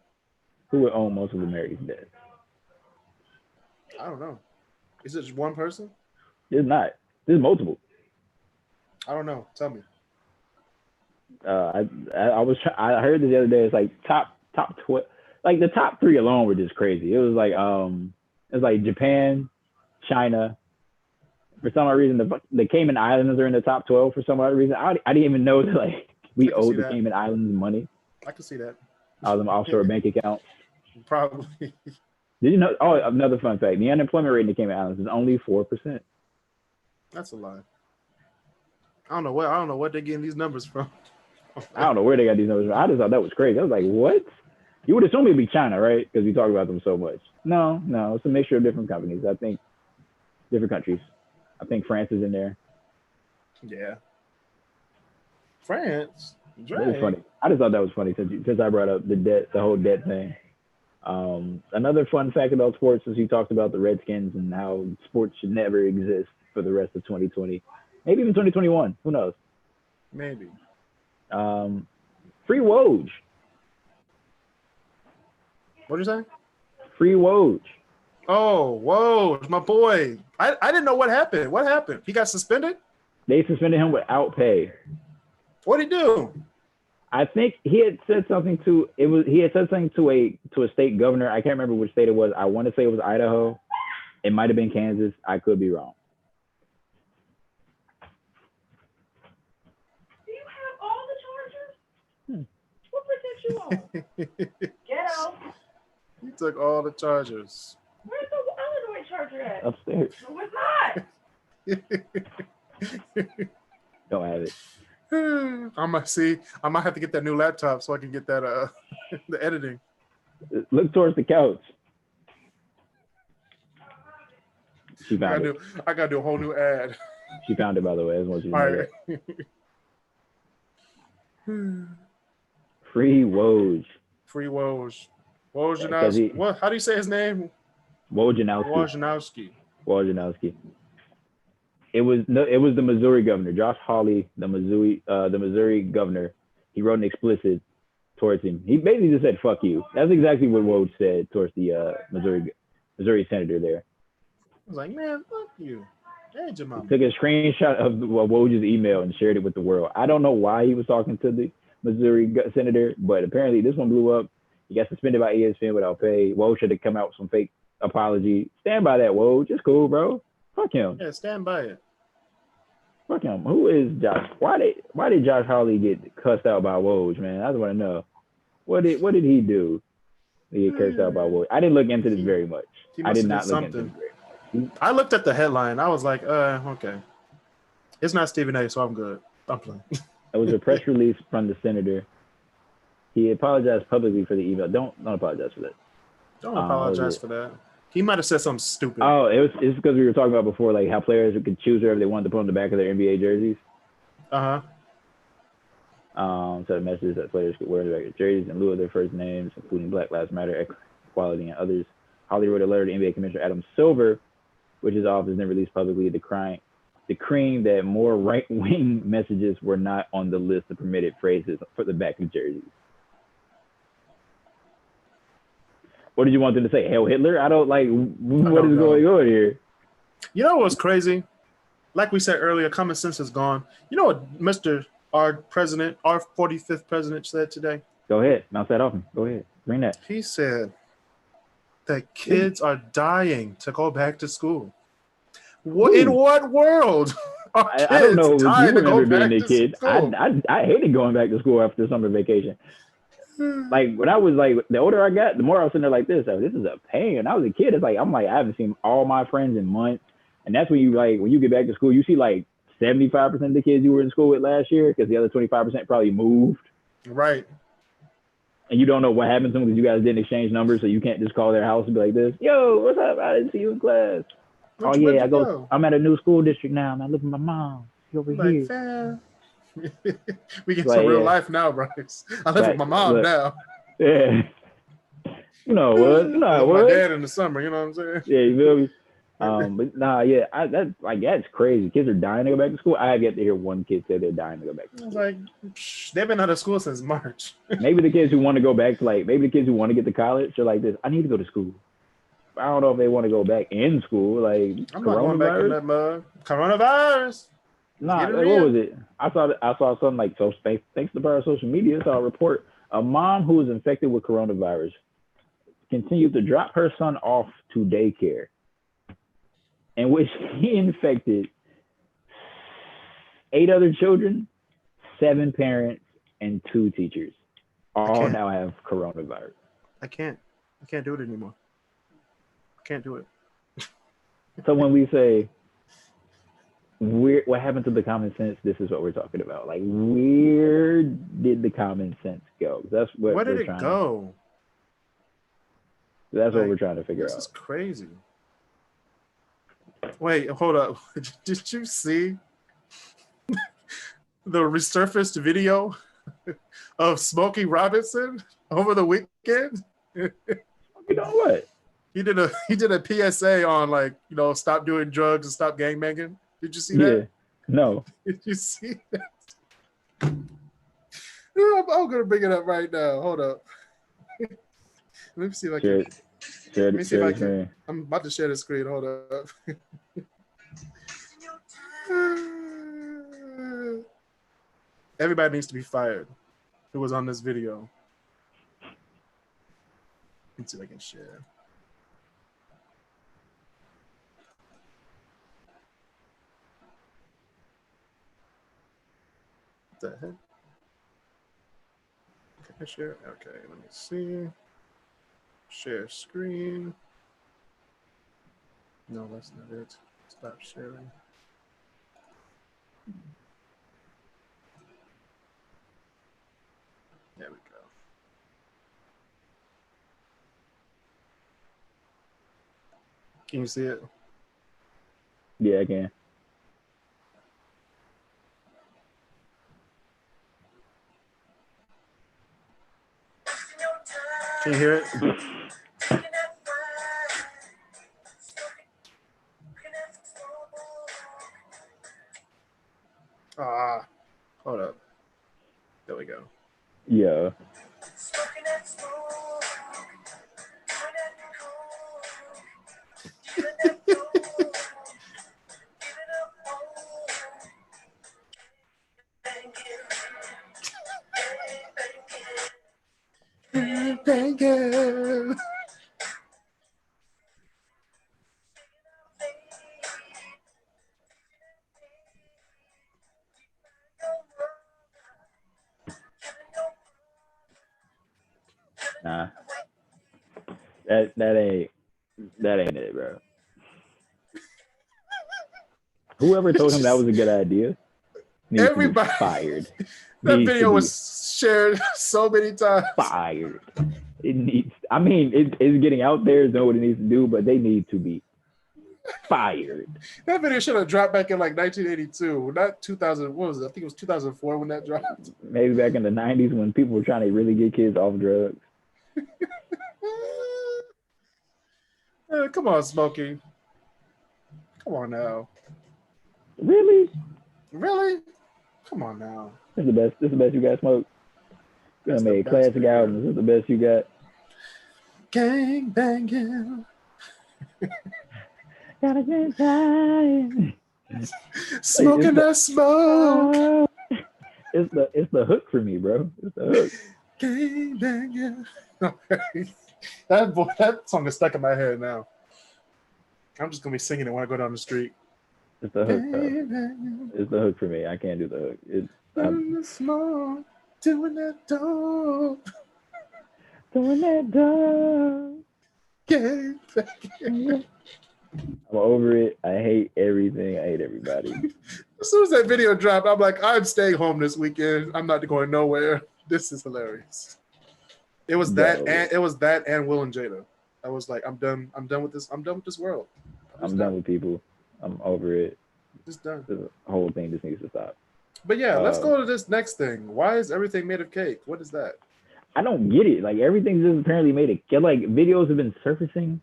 Who would own most of America's debt? I don't know. Is it just one person? There's not. There's multiple. I don't know. Tell me. I heard this the other day. It's like top 12. Like the top 3 alone were just crazy. It was like Japan, China. For some odd reason, the Cayman Islands are in the top 12 for some odd reason. I didn't even know that like we owed the Cayman Islands money. I can see that. Out of an offshore bank account. Probably. Did you know? Oh, another fun fact: the unemployment rate in the Cayman Islands is only 4%. That's a lie. I don't know what they're getting these numbers from. I don't know where they got these numbers from. I just thought that was crazy. I was like, what? You would assume it'd be China, right? Because we talk about them so much. No, it's a mixture of different companies. I think different countries. I think France is in there. Yeah. France. That was funny. I just thought that was funny since I brought up the whole debt thing. Another fun fact about sports is he talked about the Redskins and how sports should never exist for the rest of 2020, maybe even 2021. Who knows? Maybe. Free Woj. What'd you say? Free Woj. Oh, Woj, my boy. I didn't know what happened. What happened? He got suspended? They suspended him without pay. What'd he do? I think he had said something to a state governor. I can't remember which state it was. I want to say it was Idaho. It might have been Kansas. I could be wrong. Do you have all the chargers? What protects you all? Ghetto. He took all the chargers. Where's the Illinois charger at? Upstairs. No, it's not. Don't have it. I might have to get that new laptop so I can get that the editing. Look towards the couch. She found it. I gotta do a whole new ad. She found it, by the way. I just want you to know that. Free Woj. Free Woj. Wojnarowski. What? How do you say his name? Wojnarowski. It was the Missouri governor, Josh Hawley, the Missouri governor. He wrote an explicit towards him. He basically just said "fuck you." That's exactly what Woj said towards the Missouri senator there. I was like, man, fuck you. Hey, Jamal. Took a screenshot of Woj's email and shared it with the world. I don't know why he was talking to the Missouri senator, but apparently this one blew up. He got suspended by ESPN without pay. Woj should have come out with some fake apology. Stand by that, Woj. It's cool, bro. Fuck him. Yeah, stand by it. Fuck him. Who is Josh? Why did Josh Hawley get cussed out by Woj, man? I just want to know. What did he do to get cursed out by Woj? I didn't look into this very much. I did not look into this very much. I looked at the headline. I was like, okay. It's not Stephen A., so I'm good. I'm playing. It was a press release from the senator. He apologized publicly for the email. Don't apologize for that. Don't apologize for that. He might have said something stupid. Oh, it's because we were talking about before, like how players could choose whoever they wanted to put on the back of their NBA jerseys. Uh-huh. So the message that players could wear the back of jerseys in lieu of their first names, including Black Lives Matter, equality, and others. Hawley wrote a letter to NBA Commissioner Adam Silver, which his office then released publicly, decreeing that more right-wing messages were not on the list of permitted phrases for the back of jerseys. What did you want them to say? Hail Hitler? I don't like. What is going on here? You know what's crazy? Like we said earlier, common sense is gone. You know what our 45th president said today? Go ahead. Bounce that off him. Go ahead. Bring that. He said that kids are dying to go back to school. In what world are kids I don't know. dying You to go remember back being a kid. I hated going back to school after summer vacation. Like when I was like, the older I got, the more I was sitting there like this. Like, this is a pain. When I was a kid, I haven't seen all my friends in months. And that's when you get back to school, you see like 75% of the kids you were in school with last year because the other 25% probably moved. Right. And you don't know what happened to them because you guys didn't exchange numbers, so you can't just call their house and be like this. Yo, what's up? I didn't see you in class. I'm at a new school district now. I'm living with my mom. She over here. We get some real life now, Bryce. I live with my mom now. Yeah. You know what? My dad in the summer, you know what I'm saying? Yeah, you feel me? But nah, yeah, that's crazy. Kids are dying to go back to school. I have yet to hear one kid say they're dying to go back to school. Like, they've been out of school since March. Maybe the kids who want to go back to maybe the kids who want to get to college are like this. I need to go to school. I don't know if they want to go back in school. Like I'm not going back in that mud. Coronavirus. Nah, like, what was it? I saw something like, so thanks to the power of social media, I saw a report. A mom who was infected with coronavirus continued to drop her son off to daycare, in which he infected 8 other children, 7 parents, and 2 teachers. All now have coronavirus. I can't do it anymore. I can't do it. So when we say what happened to the common sense, this is what we're talking about. Like, where did the common sense go? That's what. Where did it go? That's what we're trying to figure out. This is crazy. Wait, hold up. Did you see the resurfaced video of Smokey Robinson over the weekend? You know what? He did a PSA on, like, you know, stop doing drugs and stop gangbanging. Did you see that? Yeah. No. Did you see that? I'm going to bring it up right now. Hold up. Let me see if I can. Let me see if I can. I'm about to share the screen. Hold up. Everybody needs to be fired who was on this video. Let's see if I can share. What the heck? Can I share? Okay, let me see. Share screen. No, that's not it. Stop sharing. There we go. Can you see it? Yeah, I can. Can you hear it? Hold up. There we go. Yeah. Thank you. Nah. That ain't it, bro. Whoever told him that was a good idea needs Everybody to be fired. That video was shared so many times. Fired. It needs. I mean, it's getting out there. Know what it needs to do, but they need to be fired. That video should have dropped back in like 1982, not 2000. What was it? I think it was 2004 when that dropped. Maybe back in the 90s when people were trying to really get kids off drugs. Come on, Smokey. Come on now. Really? Really? Come on now. This is the best you got, Smoke. You done made classic albums. This is the best you got. Gang banging. Gotta get time. Smoking that smoke. It's the hook for me, bro. It's the hook. Gang banging. That song is stuck in my head now. I'm just gonna be singing it when I go down the street. It's the hook, bro. It's the hook for me. I can't do the hook. In the smoke, doing that dope. Doing that dope. Gang banging. I'm over it. I hate everything. I hate everybody. As soon as that video dropped, I'm like, I'm staying home this weekend. I'm not going nowhere. This is hilarious. It was that and Will and Jada. I was like, I'm done with this. I'm done with this world. I'm done with people. I'm over it. Just done. The whole thing just needs to stop. But yeah, let's go to this next thing. Why is everything made of cake? What is that? I don't get it. Like, everything's just apparently made of, like, videos have been surfacing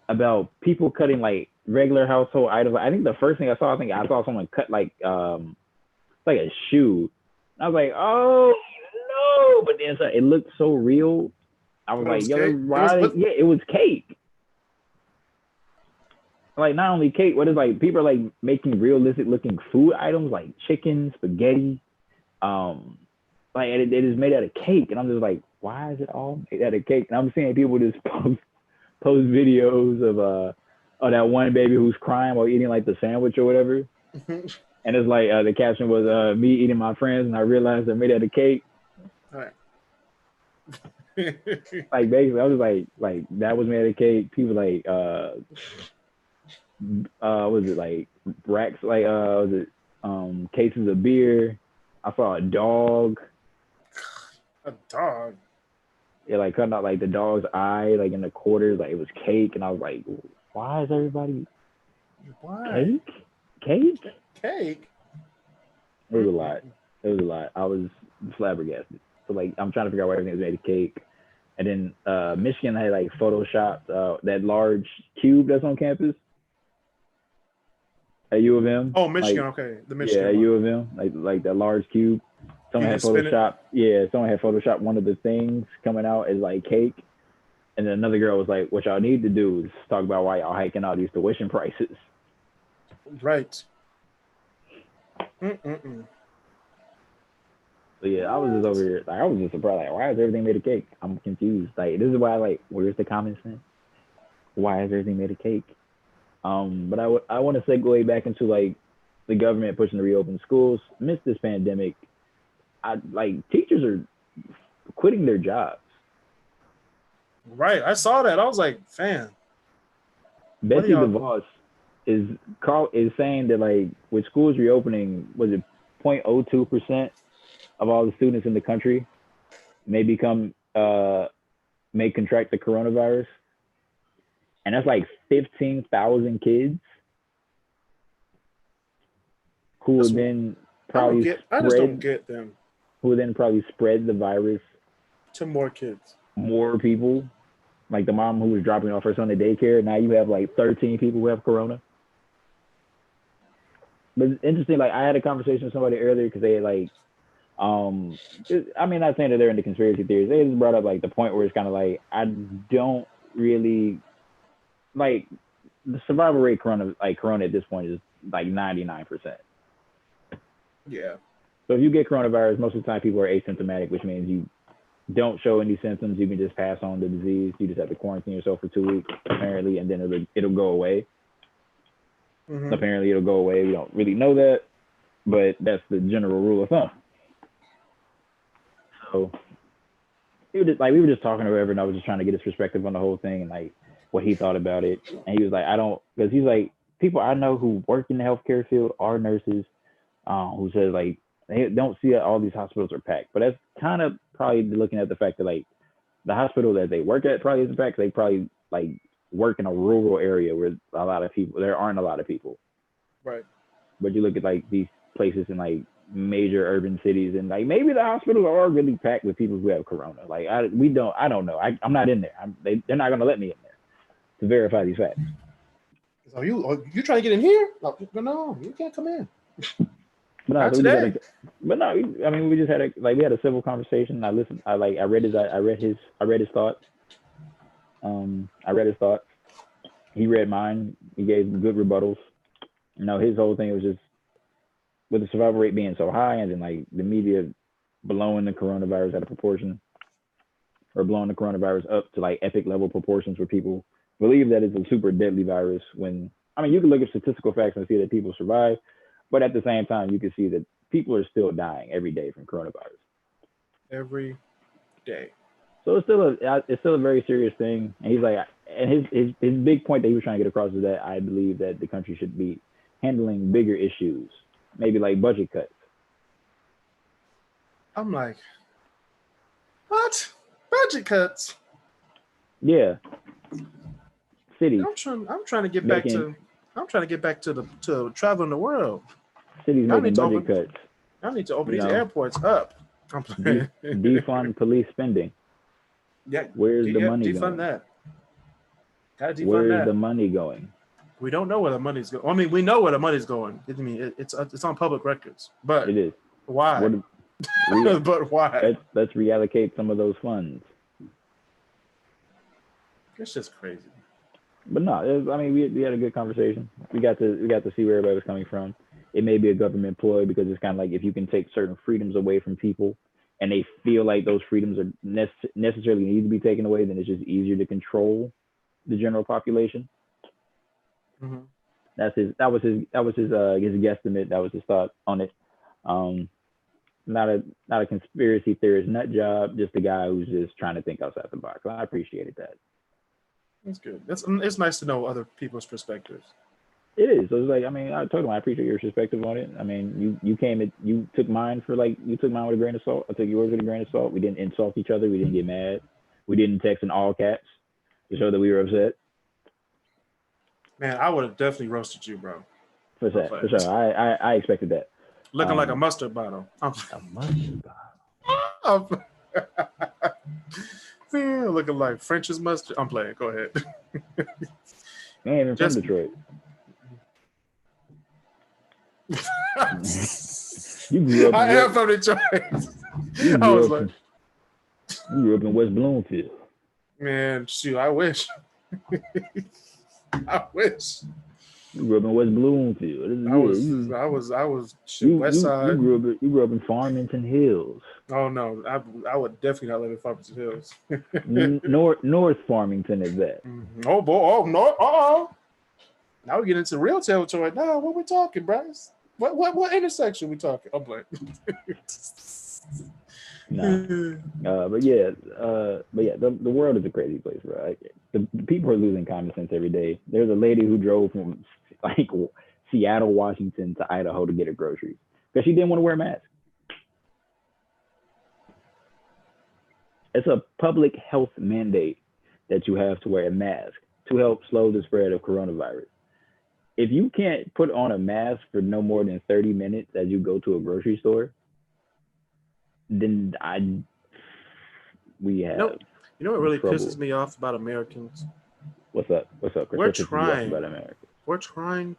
about people cutting like regular household items. I think the first thing I saw someone cut like a shoe. I was like, oh no! But then it looked so real. I was like, yo, it was cake. like not only cake, what is like people are like making realistic looking food items like chicken, spaghetti, like it is made out of cake, and I'm just like, why is it all made out of cake? And I'm seeing people just post videos of that one baby who's crying while eating like the sandwich or whatever, and it's like the caption was me eating my friends, and I realized they're made out of cake. All right. Like basically, I was like that was made out of cake. People like was it like racks like was it cases of beer. I saw a dog. A dog. Yeah, like cutting out like the dog's eye, like in the quarters, like it was cake, and I was like, why is everybody Why? Cake? Cake? It was a lot. It was a lot. I was flabbergasted. So like I'm trying to figure out why everything was made of cake. And then Michigan had like photoshopped that large cube that's on campus at U of M. Oh, Michigan, like, okay. The Michigan. Yeah, at U of M, like that large cube. Someone had photoshopped. Yeah, someone had photoshopped one of the things coming out as like cake. And then another girl was like, "What y'all need to do is talk about why y'all hiking out these tuition prices." Right. So yeah, I was just over here. Like, I was just surprised. Like, why is everything made of cake? I'm confused. Like, this is why, like, where's the common sense? Why is everything made of cake? But I want to segue back into like the government pushing to reopen schools. Amidst this pandemic, teachers are quitting their jobs. Right. I saw that. I was like, fam. Betsy DeVos is saying that like with schools reopening, was it 0.02% of all the students in the country may contract the coronavirus, and that's like 15,000 kids who will then probably I just don't get them. Who will then probably spread the virus to more kids, more people. Like the mom who was dropping off her son to daycare, now you have like 13 people who have corona. But it's interesting, like I had a conversation with somebody earlier because they had like, I mean, not saying that they're into conspiracy theories. They just brought up like the point where it's kind of like, I don't really like the survival rate corona at this point is like 99%. Yeah. So if you get coronavirus, most of the time people are asymptomatic, which means you don't show any symptoms. You can just pass on the disease. You just have to quarantine yourself for 2 weeks, apparently, and then it'll go away. Mm-hmm. Apparently, it'll go away. We don't really know that, but that's the general rule of thumb. So we were just talking or whatever, and I was just trying to get his perspective on the whole thing and like what he thought about it. And he was like, because he's like, people I know who work in the healthcare field are nurses, who says like they don't see that all these hospitals are packed. But that's kind of probably looking at the fact that like the hospital that they work at probably isn't packed. They probably like work in a rural area where there aren't a lot of people. Right. But you look at like these places in like major urban cities, and like maybe the hospitals are really packed with people who have corona. Like I don't know. I'm not in there. They're not gonna let me in there to verify these facts. So you trying to get in here? No, you can't come in. Not today. But no, I mean, we just had we had a civil conversation. I listened. I read his thoughts. I read his thoughts. He read mine. He gave good rebuttals. His whole thing was just with the survival rate being so high, and then like the media blowing the coronavirus out of proportion, or blowing the coronavirus up to like epic level proportions where people believe that it's a super deadly virus. When I mean, you can look at statistical facts and see that people survive. But at the same time, you can see that people are still dying every day from coronavirus. Every day. So it's still a very serious thing. And he's like, and his big point that he was trying to get across is that I believe that the country should be handling bigger issues, maybe like budget cuts. I'm like, what? Budget cuts? Yeah. Cities. I'm trying to get back to traveling the world. Cities making budget cuts. I need to open these airports up. Defund police spending. Yeah. Where's the money going? Defund that. Gotta defund Where's that. the money going? We don't know where the money's going. I mean, we know where the money's going. I mean, it's on public records. But it is. Why? But why? Let's reallocate some of those funds. It's just crazy. But no, I mean, we had a good conversation. We got to see where everybody was coming from. It may be a government ploy because it's kind of like if you can take certain freedoms away from people, and they feel like those freedoms are necessarily need to be taken away, then it's just easier to control the general population. Mm-hmm. That was his guesstimate. That was his thought on it. Not a conspiracy theorist nut job, just a guy who's just trying to think outside the box. I appreciated that. That's good. It's nice to know other people's perspectives. It is. So it's like, I mean, I told him I appreciate your perspective on it. I mean, you took mine with a grain of salt. I took yours with a grain of salt. We didn't insult each other. We didn't get mad. We didn't text in all caps to show that we were upset. Man, I would have definitely roasted you, bro. For sure. I expected that. Looking like a mustard bottle. A mustard bottle. Looking like French's mustard. I'm playing. Go ahead. Man, even from Detroit. You grew up. I am from Detroit. I was like, you grew up in West Bloomfield. Man, shoot, I wish. I wish. You grew up in West Bloomfield. I was West Side. You grew up in Farmington Hills. Oh no, I would definitely not live in Farmington Hills. North Farmington is that. Oh boy, oh no, now we get into real territory. Now, what we talking, Bryce? What intersection we talking? I'm playing. But yeah, the world is a crazy place, right? The people are losing common sense every day. There's a lady who drove from like Seattle, Washington to Idaho to get her groceries because she didn't want to wear a mask. It's a public health mandate that you have to wear a mask to help slow the spread of coronavirus. If you can't put on a mask for no more than 30 minutes as you go to a grocery store, then we have. You know what really pisses me off about Americans? What's up, Chris? We're trying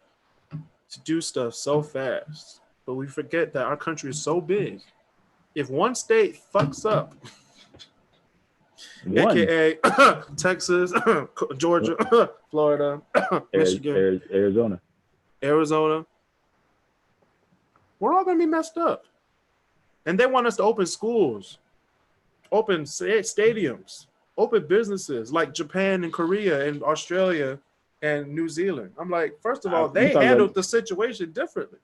to do stuff so fast, but we forget that our country is so big. If one state fucks up, aka Texas, Georgia, Florida, Michigan, Arizona, we're all gonna be messed up. And they want us to open schools, open stadiums, open businesses like Japan and Korea and Australia and New Zealand. I'm like, first of all, they handled the situation differently.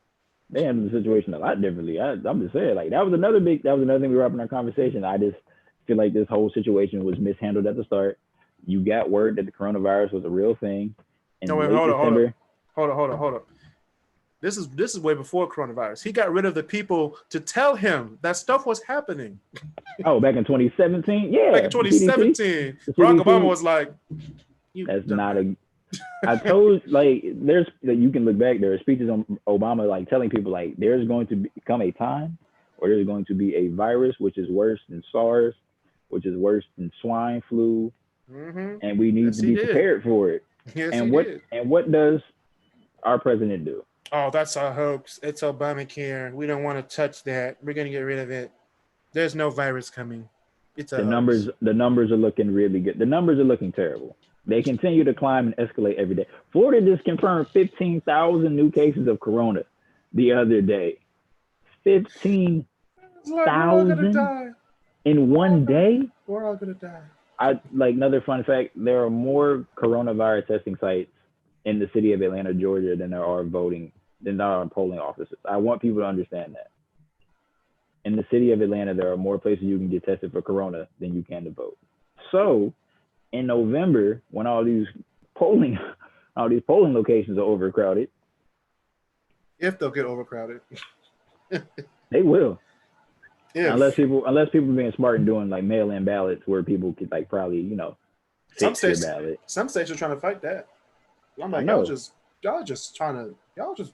They handled the situation a lot differently. I'm just saying, like that was another thing we were up in our conversation. I just feel like this whole situation was mishandled at the start. You got word that the coronavirus was a real thing. No, wait, hold on. This is way before coronavirus. He got rid of the people to tell him that stuff was happening. Oh, back in 2017? Yeah. Back in 2017. Barack Obama was like, that's not a... I told, like, you can look back, there are speeches on Obama, like, telling people, like, there's going to become a time where there's going to be a virus which is worse than SARS, which is worse than swine flu, and we need to be prepared for it. Yes, and what does our president do? Oh, that's a hoax. It's Obamacare. We don't want to touch that. We're going to get rid of it. There's no virus coming. It's a hoax. The numbers are looking really good. The numbers are looking terrible. They continue to climb and escalate every day. Florida just confirmed 15,000 new cases of corona the other day. 15,000 in one day? We're all going to die. Another fun fact, there are more coronavirus testing sites in the city of Atlanta, Georgia, than there are polling offices. I want people to understand that. In the city of Atlanta, there are more places you can get tested for corona than you can to vote. So in November, when all these polling locations are overcrowded. If they'll get overcrowded. They will. Unless people are being smart and doing like mail-in ballots where people could like probably, some states are trying to fight that. I'm like, y'all just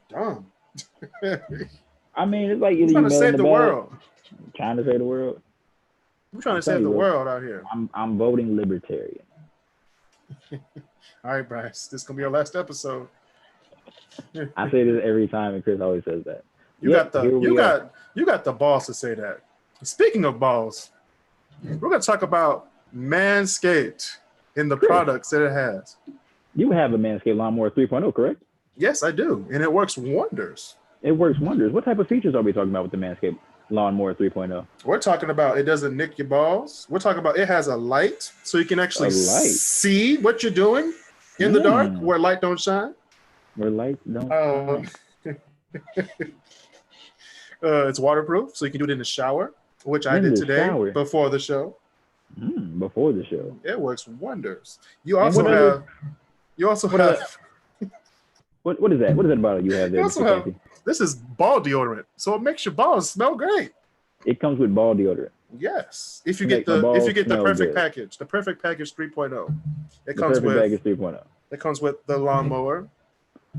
dumb. I mean, it's like you're trying to save the world. Trying to save the world. I'm trying to save the world out here. I'm voting libertarian. All right, Bryce. This is gonna be our last episode. I say this every time, and Chris always says that. You got the balls to say that. Speaking of balls, we're gonna talk about Manscaped and the products that it has. You have a Manscaped Lawnmower 3.0, correct? Yes, I do, and it works wonders. It works wonders. What type of features are we talking about with the Manscaped Lawnmower 3.0? We're talking about it doesn't nick your balls. We're talking about it has a light, so you can actually see what you're doing in the dark where light don't shine. Where light don't shine. It's waterproof, so you can do it in the shower, which I did today before the show. Before the show. It works wonders. You also have. What is that? What is that about you have there? This is ball deodorant, so it makes your balls smell great. It comes with ball deodorant. Yes, if you get the perfect package, the perfect package 3.0. It comes with package 3.0. It comes with the lawnmower,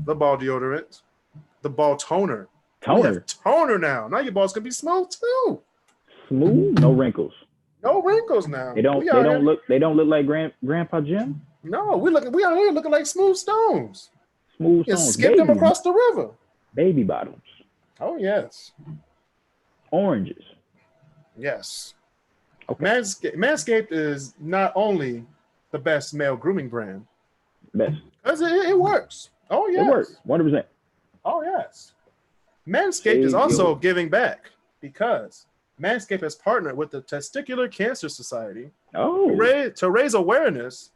the ball deodorant, the ball toner. Toner now. Now your balls can be smooth too. Smooth, no wrinkles. No wrinkles now. They don't look like Grandpa Jim. No, we out here looking like smooth stones. Smooth stones. Skip them across the river. Baby bottoms. Oh yes. Oranges. Yes. Okay. Manscaped is not only the best male grooming brand. Best. Because it works. Oh yes. It works. 100%. Oh yes. Manscaped is also giving back because Manscaped has partnered with the Testicular Cancer Society to raise awareness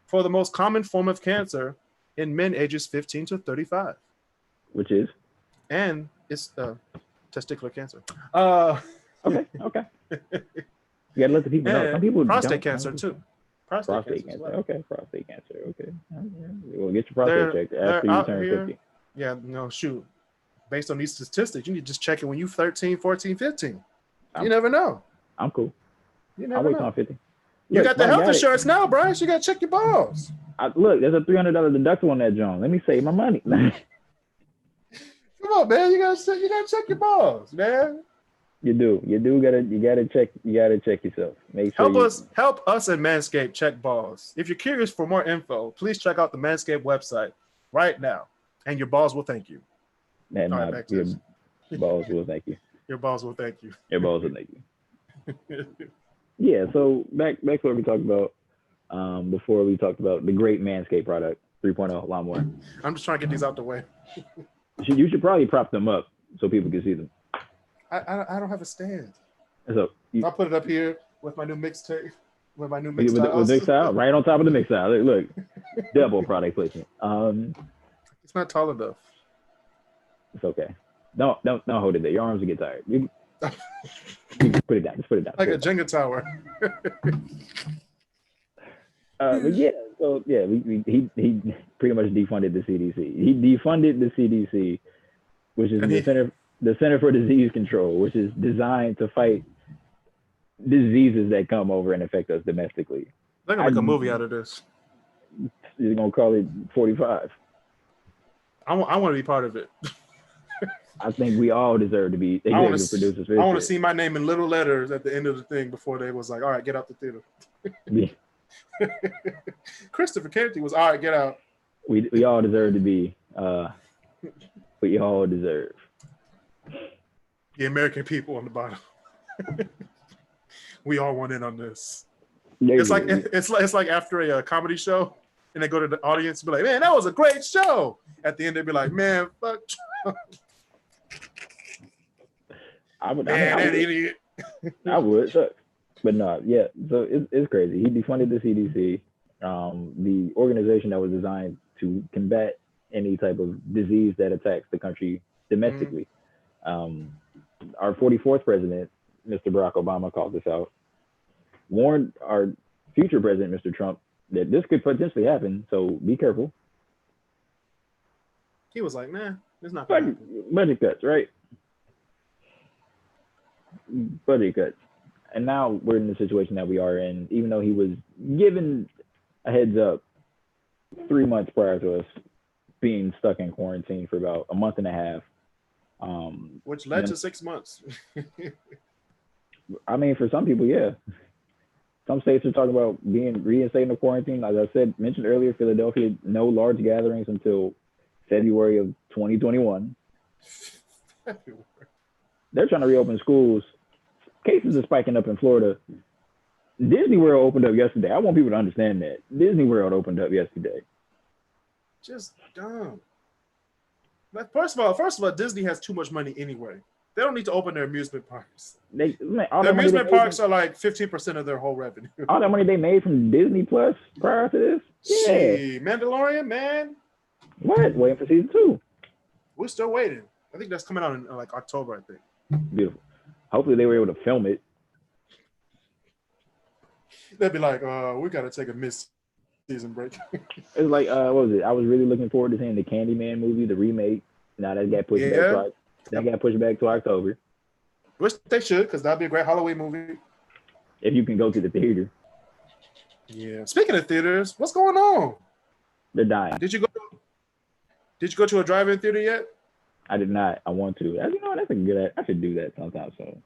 for the most common form of cancer in men ages 15 to 35. Which is? And it's testicular cancer. Okay. You gotta let the people know. Some people prostate cancer too. Prostate cancer. Well. Okay, prostate cancer. Okay. Well, get your prostate checked after you turn 50. Yeah, no, shoot. Based on these statistics, you need to just check it when you're 13, 14, 15. You never know. I'm cool. You never know. I'll wait till I'm 50. You got the health insurance now, Bryce. You got to check your balls. Look, there's a $300 deductible on that joint. Let me save my money. Come on, man. You gotta check your balls, man. You gotta check yourself. Make sure help us at Manscaped check balls. If you're curious for more info, please check out the Manscaped website right now, and your balls will thank you. Your balls will thank you. Your balls will thank you. Your balls will thank you. Yeah. So back to what we talked about before. We talked about the great Manscaped product 3.0 lawnmower. I'm just trying to get these out the way. You should probably prop them up so people can see them. I don't have a stand. So I'll put it up here with my new mixtape. With my new mix tile, right on top of the mix tile. Look, double product placement. It's not tall enough. It's okay. Don't hold it there. Your arms will get tired. You put it down. Just put it down. Like a Jenga tower. But yeah, so yeah, he pretty much defunded the CDC. He defunded the CDC, which is the Center for Disease Control, which is designed to fight diseases that come over and affect us domestically. They're gonna make a movie out of this. You're gonna call it 45. I want to be part of it. I think we all deserve to be executive producers. I want to see my name in little letters at the end of the thing before they was like, all right, get out the theater. Yeah. Christopher Kennedy was all right, get out. We all deserve to be we all deserve. The American people on the bottom. We all want in on this. It's like after a comedy show and they go to the audience and be like, man, that was a great show. At the end, they'd be like, man, fuck. I would. But no, yeah. So it's crazy. He defunded the CDC, the organization that was designed to combat any type of disease that attacks the country domestically. Our 44th president, Mr. Barack Obama, called this out, warned our future president, Mr. Trump, that this could potentially happen. So be careful. He was like, nah, it's not gonna happen. Budget cuts, right? Budget cuts. And now we're in the situation that we are in, even though he was given a heads up 3 months prior to us being stuck in quarantine for about a month and a half. Which led to 6 months. I mean, for some people, yeah. Some states are talking about being reinstating the quarantine. As I mentioned earlier, Philadelphia, no large gatherings until February of 2021. They're trying to reopen schools. Cases are spiking up in Florida. Disney World opened up yesterday. I want people to understand that. Disney World opened up yesterday. Just dumb. Like first of all, Disney has too much money anyway. They don't need to open their amusement parks. All the amusement parks are like 15% of their whole revenue. All that money they made from Disney Plus prior to this? Yeah. Gee, Mandalorian, man. What? Waiting for season 2. We're still waiting. I think that's coming out in like October, I think. Beautiful. Hopefully they were able to film it. They'd be like, we got to take a mid-season break. It's like, what was it? I was really looking forward to seeing the Candyman movie, the remake. Now that got pushed back. That got pushed back to October. Which they should, because that'd be a great Halloween movie. If you can go to the theater. Yeah. Speaking of theaters, what's going on? They're dying. Did you go to a drive-in theater yet? I did not. I want to. You know, that's a good. I should do that sometime. So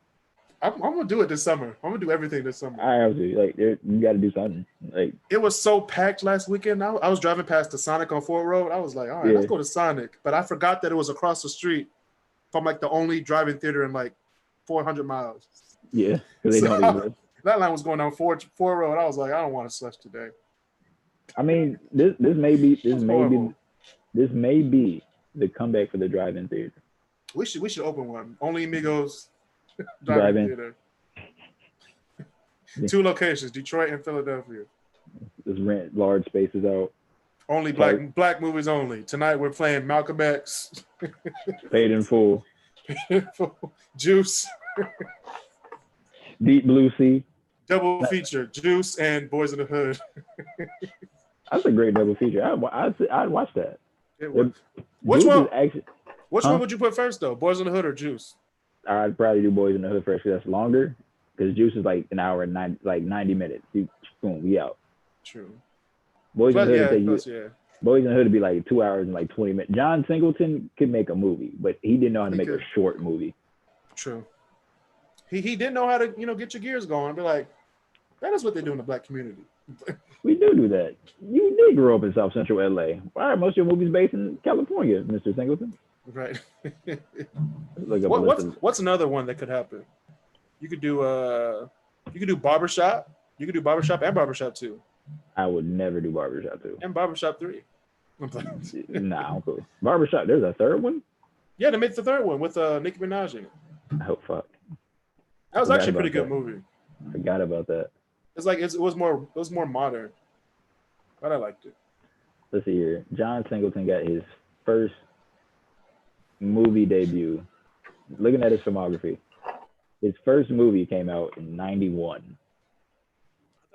I'm gonna do it this summer. I'm gonna do everything this summer. I have to. Like, you got to do something. Like, it was so packed last weekend. I was driving past the Sonic on Ford Road. I was like, all right, let's go to Sonic. But I forgot that it was across the street from like the only drive-in theater in like 400 miles. Yeah, because they don't exist. That line was going down Ford Road. I was like, I don't want to slush today. I mean, this may be the comeback for the drive-in theater. We should open one. Only Amigos drive-in theater. 2 locations, Detroit and Philadelphia. Just rent large spaces out. Only black movies only. Tonight we're playing Malcolm X. Paid in full. Juice. Deep Blue Sea. Double feature, Juice and Boys in the Hood. That's a great double feature. I'd watch that. Which one would you put first though? Boys in the Hood or Juice? I'd probably do Boys in the Hood first because that's longer. Because Juice is like an hour and 90 minutes. Boom, we out. True. Boys in the Hood. Boys in the Hood would be like 2 hours and like 20 minutes. John Singleton could make a movie, but he didn't know how to make a short movie. True. He didn't know how to get your gears going. Be like, that is what they do in the black community. We do that. You did grow up in South Central LA. Why are most of your movies based in California, Mr. Singleton? Right. What's another one that could happen? You could do Barbershop. You could do Barbershop and Barbershop 2. I would never do Barbershop 2. And Barbershop 3. Nah, I'm cool. Barbershop, there's a third one? Yeah, they made the third one with Nicki Minaj in it. Oh, fuck. That was actually a pretty good movie. I forgot about that. It's like it was more modern, but I liked it. Let's see here. John Singleton got his first movie debut. Looking at his filmography, his first movie came out in '91.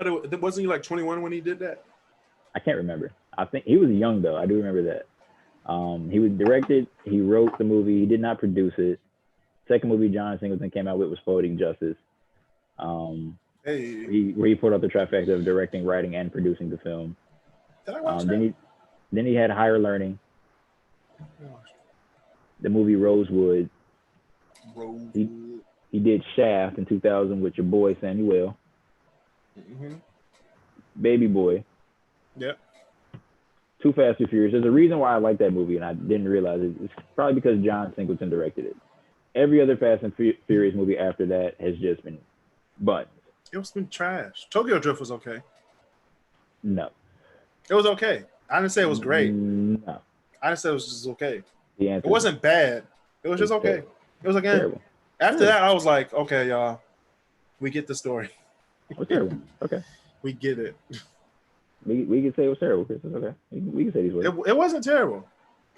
Wasn't he like 21 when he did that? I can't remember. I think he was young though. I do remember that. He was directed. He wrote the movie. He did not produce it. Second movie John Singleton came out with was Poetic Justice. Where he pulled out the trifecta of directing, writing, and producing the film. Did I watch that? Then he had Higher Learning. The movie Rosewood. He did Shaft in 2000 with your boy Samuel. Mm-hmm. Baby Boy. Yep. Too Fast and Furious. There's a reason why I like that movie, and I didn't realize it. It's probably because John Singleton directed it. Every other Fast and Furious movie after that has just been buns. It's been trash. Tokyo Drift was okay. No. It was okay. I didn't say it was great. No. I didn't say it was just okay. It wasn't bad. It was just okay. Terrible. It was like, after that, I was like, okay, y'all, we get the story. It was terrible. Okay. We get it. We can say it was terrible, Chris. It's okay. We can say these words. It wasn't terrible.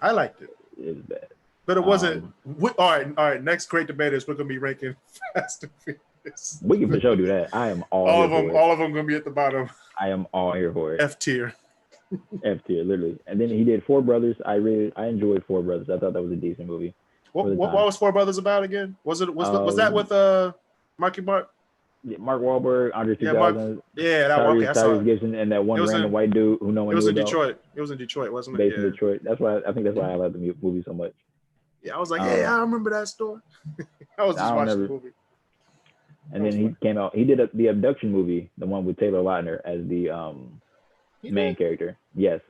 I liked it. It was bad. But it wasn't. All right. Next great debate is we're going to be ranking Fast and Furious. We can for sure do that. I am all of them going to be at the bottom. I am all here for it. F tier. F tier, literally. And then he did Four Brothers. I enjoyed Four Brothers. I thought that was a decent movie. What was Four Brothers about again? Was that with Marky Mark? Yeah, Mark Wahlberg, Andre 3000. Tyrese Gibson, and that one random white dude who no one knew about. Detroit. It was in Detroit, wasn't it? Based in Detroit. That's why I think I like the movie so much. Yeah, I was like, I remember that story. I was just watching the movie. And then he came out. He did the Abduction movie, the one with Taylor Lautner as the main character. Yes,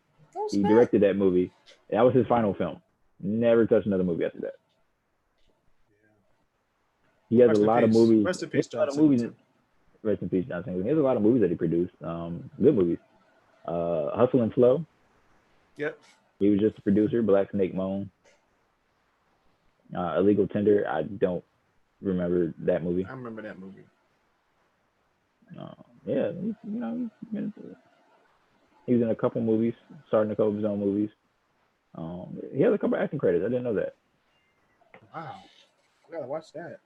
he directed that movie. That was his final film. Never touched another movie after that. He has a lot of movies. Rest in peace, John. Rest in peace, John Singleton. He has a lot of movies that he produced. Good movies. Hustle and Flow. Yep. He was just a producer. Black Snake Moan. Illegal Tender. I don't remember that movie. I remember that movie. Yeah, he was in a couple movies, starting a couple of his own movies. He has a couple acting credits. I didn't know that. Wow, I gotta watch that.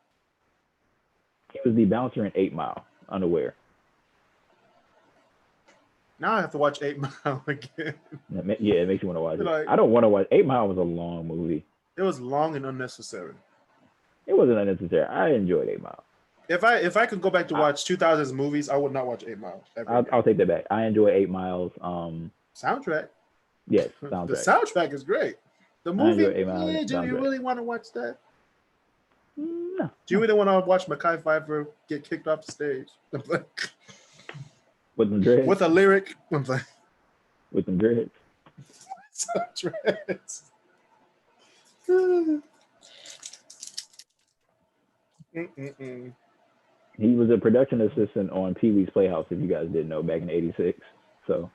He was the bouncer in 8 Mile. Unaware. Now I have to watch 8 Mile again. Yeah, it makes you want to watch it. Like, I don't want to watch. 8 Mile was a long movie. It was long and unnecessary. It wasn't unnecessary. I enjoyed 8 Mile. If I could go back to watch 2000s movies, I would not watch 8 Mile. I'll take that back. I enjoy 8 Miles. Soundtrack. Yes, soundtrack. The soundtrack is great. The movie, do you really want to watch that? No. Do you really want to watch Mekhi Phifer get kicked off the stage? With them dreads? With a lyric? With them dreads? Dreads. He was a production assistant on Pee Wee's Playhouse, if you guys didn't know, back in '86. So,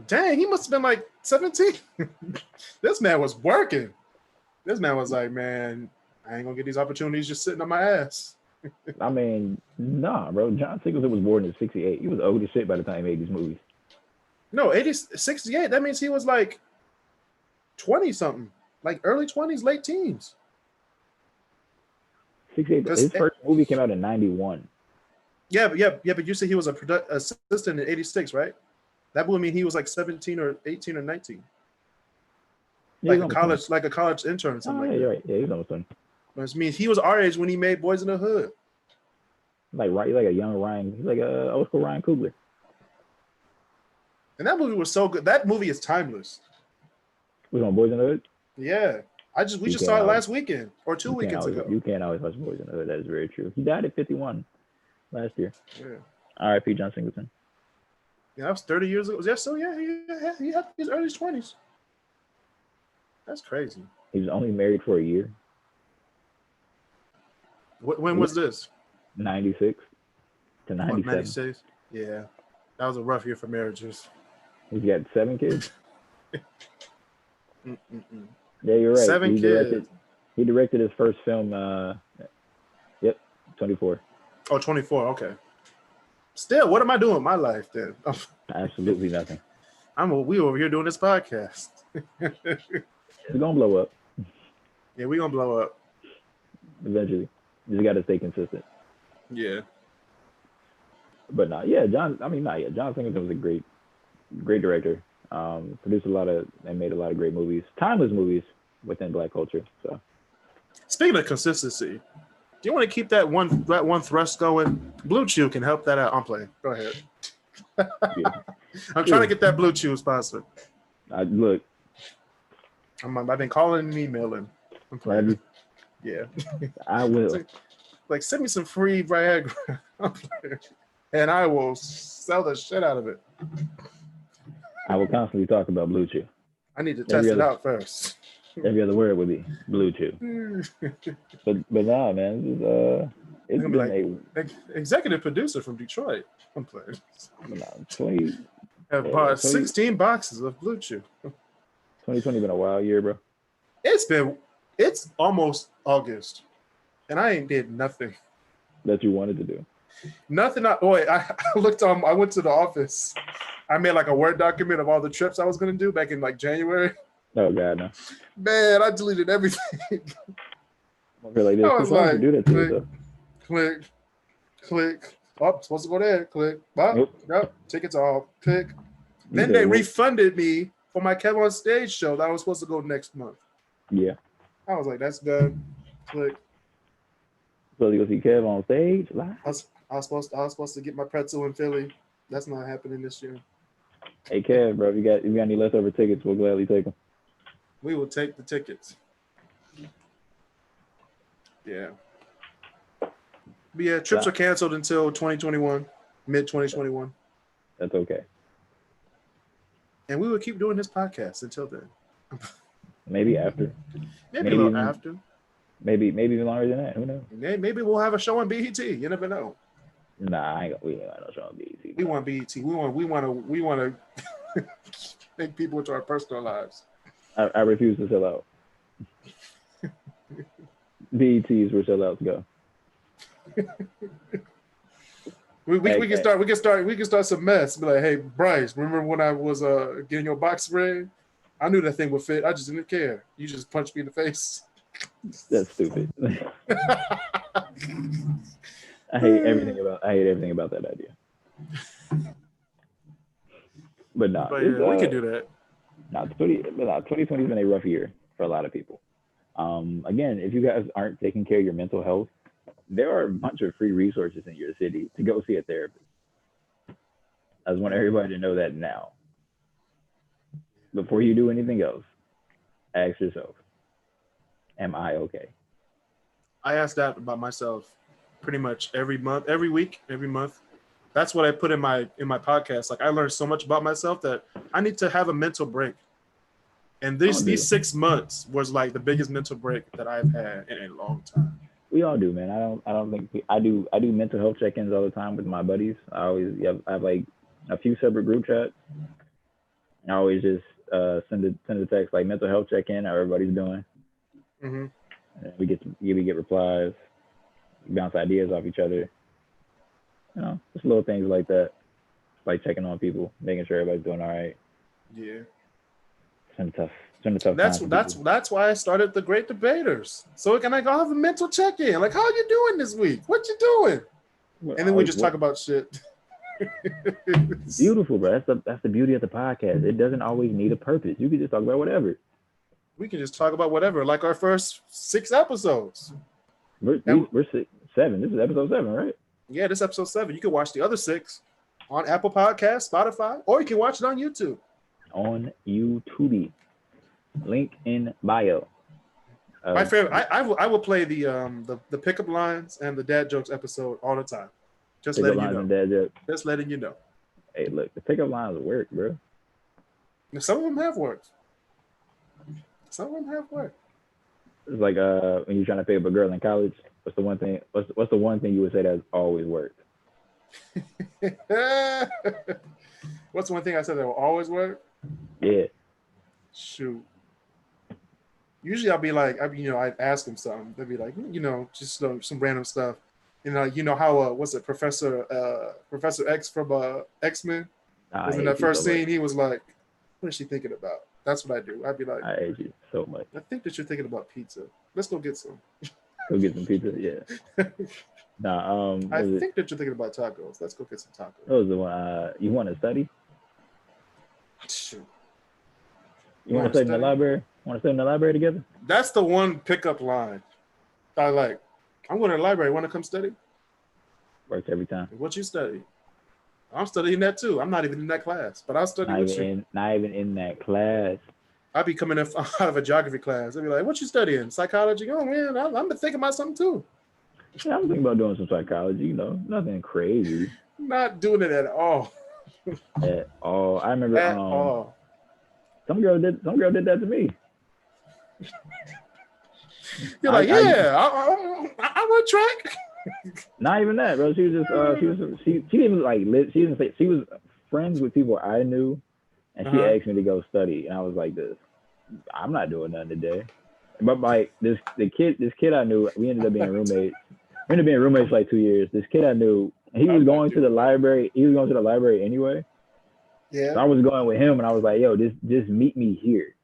dang, he must have been like 17. This man was working. This man was like, man, I ain't gonna get these opportunities just sitting on my ass. I mean, nah, bro. John Singleton was born in '68. He was old as shit by the time he made these movies. No, 68. That means he was like 20 something, like early 20s, late teens. 68. His first movie came out in '91. Yeah, but you said he was a assistant in '86, right? That would mean he was like 17 or 18 or 19. Yeah, like a college intern or something like that. Right. Yeah, he was almost done. Which means he was our age when he made Boys in the Hood. Like a young Ryan. He's like a old school Ryan Coogler. And that movie was so good. That movie is timeless. Was on Boys in the Hood? Yeah. We just saw it last weekend or 2 weekends ago. You can't always watch Boys in the Hood. That is very true. He died at 51 last year. Yeah. R.I.P. John Singleton. Yeah, that was 30 years ago. Yeah, so yeah, he had his early 20s. That's crazy. He was only married for a year. When was this? 96 to 97. 96? Yeah. That was a rough year for marriages. He's got 7 kids. Yeah, you're right. 7 kids. He directed his first film. 24. Oh, 24. Okay. Still, what am I doing with my life then? Absolutely nothing. We over here doing this podcast. It's gonna blow up. Yeah, we're gonna blow up. Eventually. You just gotta stay consistent. Yeah. But John Singleton was a great director. Produced and made a lot of great movies. Timeless movies within Black culture. So speaking of consistency, do you want to keep that one thrust going? Blue Chew can help that out. I'm playing. Go ahead. yeah. I'm trying to get that Blue Chew sponsored. Look. I've been calling and emailing. I'm playing. Yeah. I will. Like send me some free Viagra. And I will sell the shit out of it. I will constantly talk about Blue Chew. I need to test it out first. Every other word would be Blue Chew. but nah, man, it's been like executive producer from Detroit. I'm playing. 20. Have bought 16 boxes of Blue Chew. 2020 been a wild year, bro. It's almost August, and I ain't did nothing that you wanted to do. Nothing. I went to the office. I made like a Word document of all the trips I was gonna do back in like January. Oh God, no. Man, I deleted everything. Like, I was like, do that click. Oh, supposed to go there. Click. Oh, nope. Tickets off. Click. Then they refunded me for my Kev on Stage show that I was supposed to go next month. Yeah. I was like, that's done. Click. So you go see Kev on stage live? I was supposed to get my pretzel in Philly. That's not happening this year. Hey Kev, bro, if you got any leftover tickets, we'll gladly take them. We will take the tickets. Yeah. But yeah, trips are canceled until 2021, mid 2021. That's okay. And we will keep doing this podcast until then. Maybe after. Maybe a little after. Maybe even longer than that. Who knows? Maybe we'll have a show on BET. You never know. Nah, we ain't got no show on BET. We want BET. We want to make people into our personal lives. I refuse to sell out. BETs where sellouts go. We can start some mess. Be like, hey, Bryce, remember when I was getting your box spray? I knew that thing would fit. I just didn't care. You just punched me in the face. That's stupid. I hate everything about that idea. But no, we could do that. 2020 has been a rough year for a lot of people. Again, if you guys aren't taking care of your mental health, there are a bunch of free resources in your city to go see a therapist. I just want everybody to know that now. Before you do anything else, ask yourself, am I okay? I ask that about myself pretty much every month, every week, every month. That's what I put in my podcast. Like, I learned so much about myself that I need to have a mental break. And these 6 months was like the biggest mental break that I've had in a long time. We all do, man. I don't think I do mental health check-ins all the time with my buddies. I have like a few separate group chats. I always just send a text like mental health check-in, how everybody's doing. Mm-hmm. And we get replies, we bounce ideas off each other. You know, just little things like that, like checking on people, making sure everybody's doing all right. Yeah. It's a tough. That's why I started the Great Debaters. So we can like have a mental check-in. Like, how are you doing this week? What you doing? And then we just talk about shit. Beautiful, bro. That's the beauty of the podcast. It doesn't always need a purpose. You can just talk about whatever. We can just talk about whatever, like our first 6 episodes. We're 7. This is episode 7, right? Yeah, this is episode 7. You can watch the other 6 on Apple Podcasts, Spotify, or you can watch it on YouTube. On YouTube. Link in bio. My favorite. I will play the pickup lines and the dad jokes episode all the time. Just letting you know. Dad jokes. Just letting you know. Hey, look, the pickup lines work, bro. Some of them have worked. Some of them have worked. It's like when you're trying to pick up a girl in college. What's the one thing? What's the one thing you would say that's always worked? What's the one thing I said that will always work? Yeah. Shoot. Usually I'd be like, I'd ask them something. They'd be like, just some random stuff. How what's it, Professor X from X-Men? Was in that first scene, he was like, what is she thinking about? That's what I do. I'd be like, I hate you so much. I think that you're thinking about pizza. Let's go get some. Go get some pizza, yeah. I think that you're thinking about tacos. Let's go get some tacos. That was the one. You want to study? Shoot. You want to study in the library? Want to study in the library together? That's the one pickup line I like. I'm going to the library. Want to come study? Works every time. What you study? I'm studying that too. I'm not even in that class, but I'll study with you. Not even in that class. I'll be coming out of a geography class. I'll be like, what you studying? Psychology? Oh, man, I'm thinking about something too. Yeah, I'm thinking about doing some psychology, nothing crazy. Not doing it at all. At all. I remember at all. Some girl did that to me. You're like, I run track. Not even that, bro. She was just she didn't like live. She didn't say she was friends with people I knew, and she asked me to go study, and I was like, I'm not doing nothing today. But like this kid I knew, we ended up being roommates. We ended up being roommates for like 2 years. This kid I knew, he was going to the library. He was going to the library anyway. Yeah. So I was going with him, and I was like, yo, just meet me here.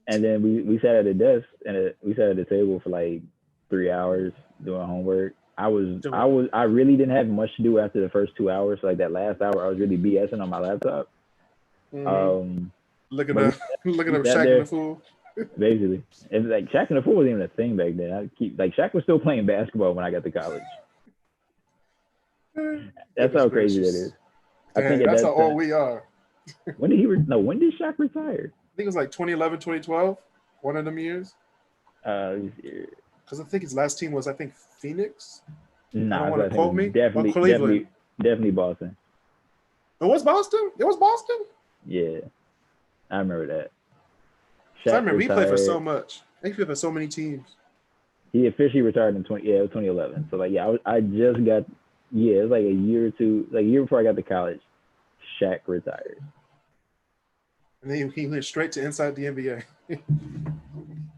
And then we sat at a desk, and we sat at a table for like 3 hours doing homework. I really didn't have much to do after the first 2 hours. So like that last hour, I was really BSing on my laptop. Mm-hmm. Looking up Shaq the Fool. Basically, and like Shaq the Fool wasn't even a thing back then. Shaq was still playing basketball when I got to college. That's how crazy that is. I think that's how old we are. When did Shaq retire? I think it was like 2011, 2012, one of them years. Because I think his last team was, Phoenix. Nah, I don't want to quote me. Definitely Boston. It was Boston? It was Boston? Yeah. I remember that. I remember he played for so much. He played for so many teams. He officially retired in 2011. So I just got, it was like a year or two, like a year before I got to college, Shaq retired. And then he went straight to inside the NBA.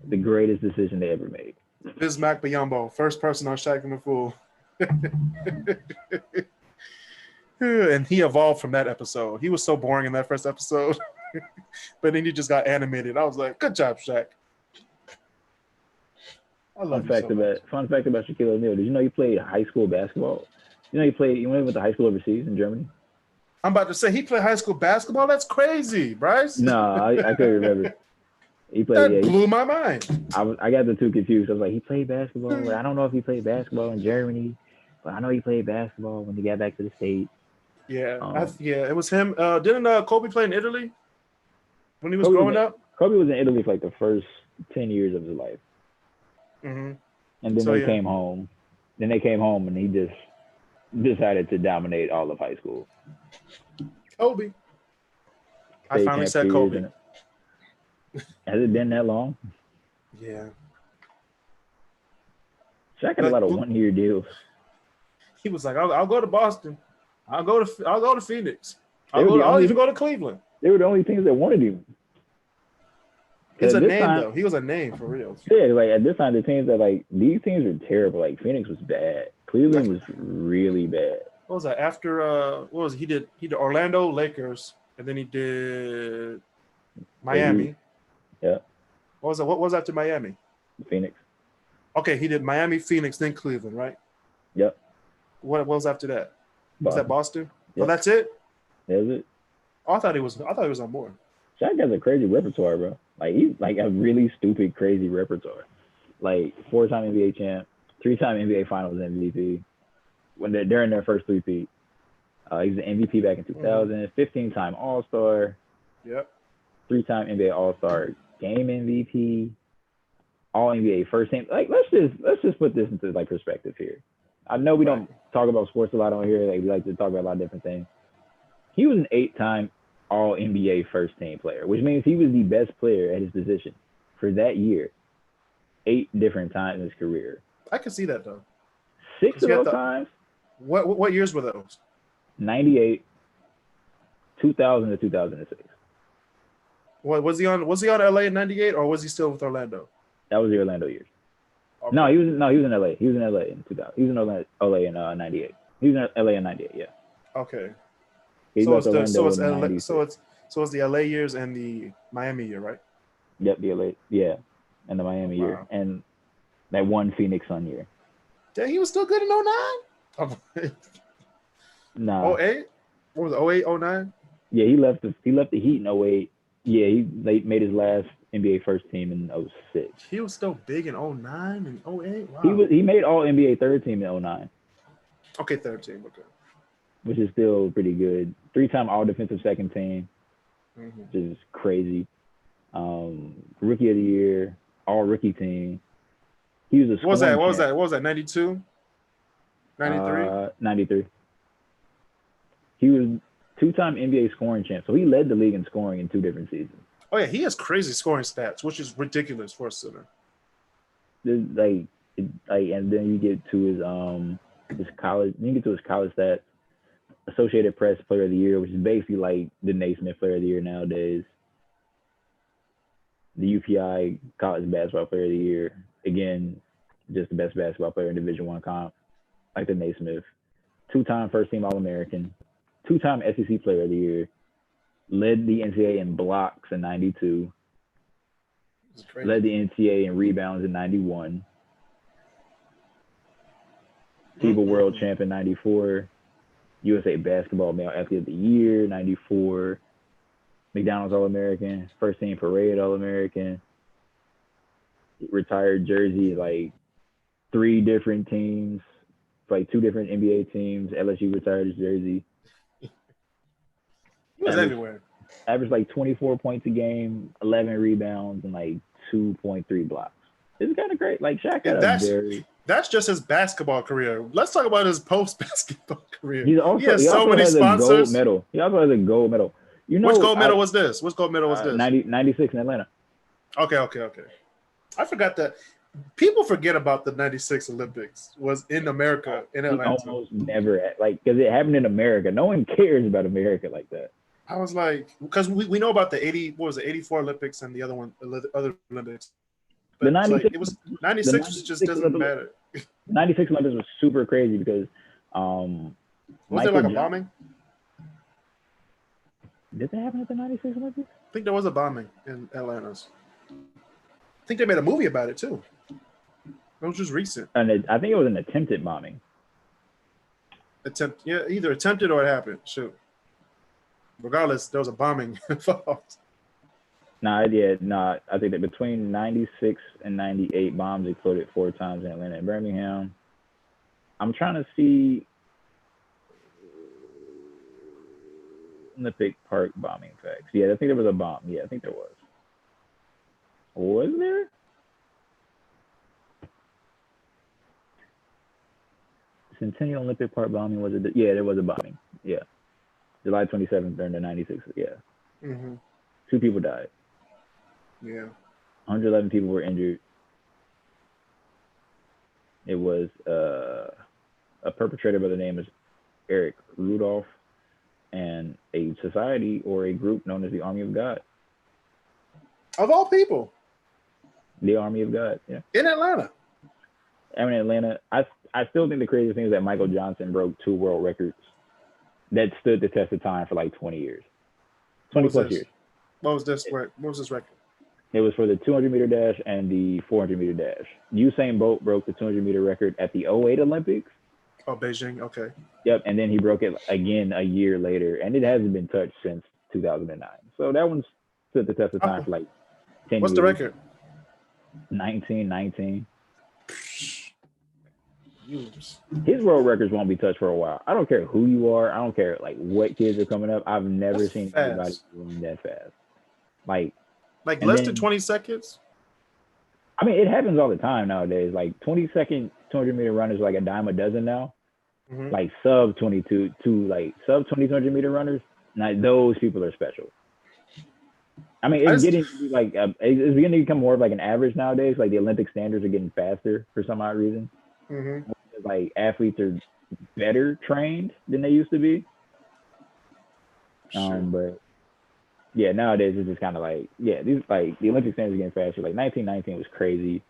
The greatest decision they ever made. Bismack Biyombo, first person on Shaq and the Fool. And he evolved from that episode. He was so boring in that first episode. But then he just got animated. I was like, good job, Shaq. I love Fun fact about Shaquille O'Neal. Did you know he played high school basketball? You went to high school overseas in Germany? I'm about to say he played high school basketball. That's crazy, Bryce. No, I couldn't remember. He played. That blew my mind. I got the two confused. I was like, he played basketball. But I don't know if he played basketball in Germany, but I know he played basketball when he got back to the States. Yeah, it was him. Didn't Kobe play in Italy when he was growing up? Kobe was in Italy for like the first 10 years of his life. Mm-hmm. And then they came home. Then they came home, and he just decided to dominate all of high school. Kobe. I finally said Kobe. Has it been that long? Yeah. Shaq had a lot of one-year deals. He was like, "I'll go to Boston. I'll go to Phoenix. I'll even go to Cleveland." They were the only teams that wanted him. It's a name though. He was a name for real. Yeah, like at this time, the teams that these teams were terrible. Like Phoenix was bad. Cleveland was really bad. What was that? After what was it? He did Orlando, Lakers, and then he did Miami. Yeah. What was after Miami? Phoenix. Okay, he did Miami, Phoenix, then Cleveland, right? Yep. What was after that? Boston. Was that Boston? Yep. Oh, that's it? That was it. Oh, I thought he was on board. Shaq has a crazy repertoire, bro. Like he's like a really stupid, crazy repertoire. Like 4-time NBA champ, 3-time NBA Finals MVP. During their first three-peat, he was an MVP back in 2000. 15-time All-Star. Yep. 3-time NBA All-Star Game MVP. All NBA first team. Like let's just put this into like perspective here. I know we don't talk about sports a lot on here. Like we like to talk about a lot of different things. He was an 8-time All NBA first team player, which means he was the best player at his position for that year. 8 different times in his career. I can see that though. 6 of those times. What years were those? 98, 2000 to 2006. What was he on LA in 98 or was he still with Orlando? That was the Orlando years. Okay. No, he was in LA. He was in LA in 2000. He was in LA in 98. He was in LA in 98, yeah. Okay. He So left Orlando it's in LA, 96. so it's the LA years and the Miami year, right? Yep, the LA, yeah. And the Miami year. And that one Phoenix Sun year. Damn, he was still good in 09? Nah. 08? What was it, 08, 09? Yeah, he left the Heat in 08. Yeah, they made his last NBA first team in 06. He was still big in 09 and 08? Wow. He made all NBA third team in 09. Okay, third team, okay. Which is still pretty good. 3-time all defensive second team. Mm-hmm. Which is crazy. Rookie of the year, all rookie team. He was a What was that? 92? 93? 93. He was 2-time NBA scoring champ. So he led the league in scoring in 2 different seasons. Oh yeah, he has crazy scoring stats, which is ridiculous for a center. And then you get to his college. You get to his college stats. Associated Press Player of the Year, which is basically like the Naismith Player of the Year nowadays. The UPI College Basketball Player of the Year, again, just the best basketball player in Division I comp, like the Naismith. 2-time first team All-American, 2-time SEC Player of the Year, led the NCAA in blocks in 92, led the NCAA in rebounds in 91, FIBA World Champ in 94, USA Basketball Male Athlete of the Year, 94, McDonald's All-American, first team Parade All-American, retired jersey, like 3 different teams, like 2 different NBA teams, LSU retired his jersey. He was everywhere. Averaged like 24 points a game, 11 rebounds, and like 2.3 blocks. It's kind of great. Like Shaq had a very... That's just his basketball career. Let's talk about his post-basketball career. He has so many sponsors. Gold medal. He also has a gold medal. You know, which gold medal was this? 96 in Atlanta. Okay. I forgot that. People forget about the 96 Olympics was in America, in Atlanta. Almost never, like, because it happened in America. No one cares about America like that. I was like, because we know about the 84 Olympics and the other one, the other Olympics. But The 96, like, it was 96 just doesn't Olympics, matter. the 96 Olympics was super crazy because was there like a bombing? Did that happen at the 96 Olympics? I think there was a bombing in Atlanta. I think they made a movie about it too. It was just recent. And I think it was an attempted bombing. Yeah, either attempted or it happened. Shoot. Regardless, there was a bombing involved. I think that between 96 and 98, bombs exploded 4 times in Atlanta and Birmingham. I'm trying to see Olympic Park bombing facts. Yeah, I think there was a bomb. Yeah, I think there was. Was there? Centennial Olympic Park bombing, was it? Yeah, there was a bombing. Yeah. July 27th during the 96. Yeah. Mm-hmm. 2 people died. Yeah. 111 people were injured. It was a perpetrator by the name of Eric Rudolph and a society or a group known as the Army of God. Of all people. The Army of God, yeah. In Atlanta. Atlanta. I still think the craziest thing is that Michael Johnson broke 2 world records that stood the test of time for like 20 years. 20 plus years. What was this record? It was for the 200-meter dash and the 400-meter dash. Usain Bolt broke the 200-meter record at the 2008 Olympics. Oh, Beijing, okay. Yep, and then he broke it again a year later, and it hasn't been touched since 2009. So that one stood the test of time for like 10 years. What's the record? 1919. His world records won't be touched for a while. I don't care who you are. I don't care like what kids are coming up. I've never seen anybody run that fast. Like less than 20 seconds? I mean, it happens all the time nowadays. Like 20-second 200-meter runners, like a dime a dozen now. Mm-hmm. Like sub 22 to like sub 200-meter runners. Now those people are special. I mean, it's getting to be like it's beginning to become more of like an average nowadays. Like the Olympic standards are getting faster for some odd reason. Mm-hmm. Like athletes are better trained than they used to be. Sure. But yeah, nowadays it's just kind of like these like the Olympic standards are getting faster. Like 1919 was crazy.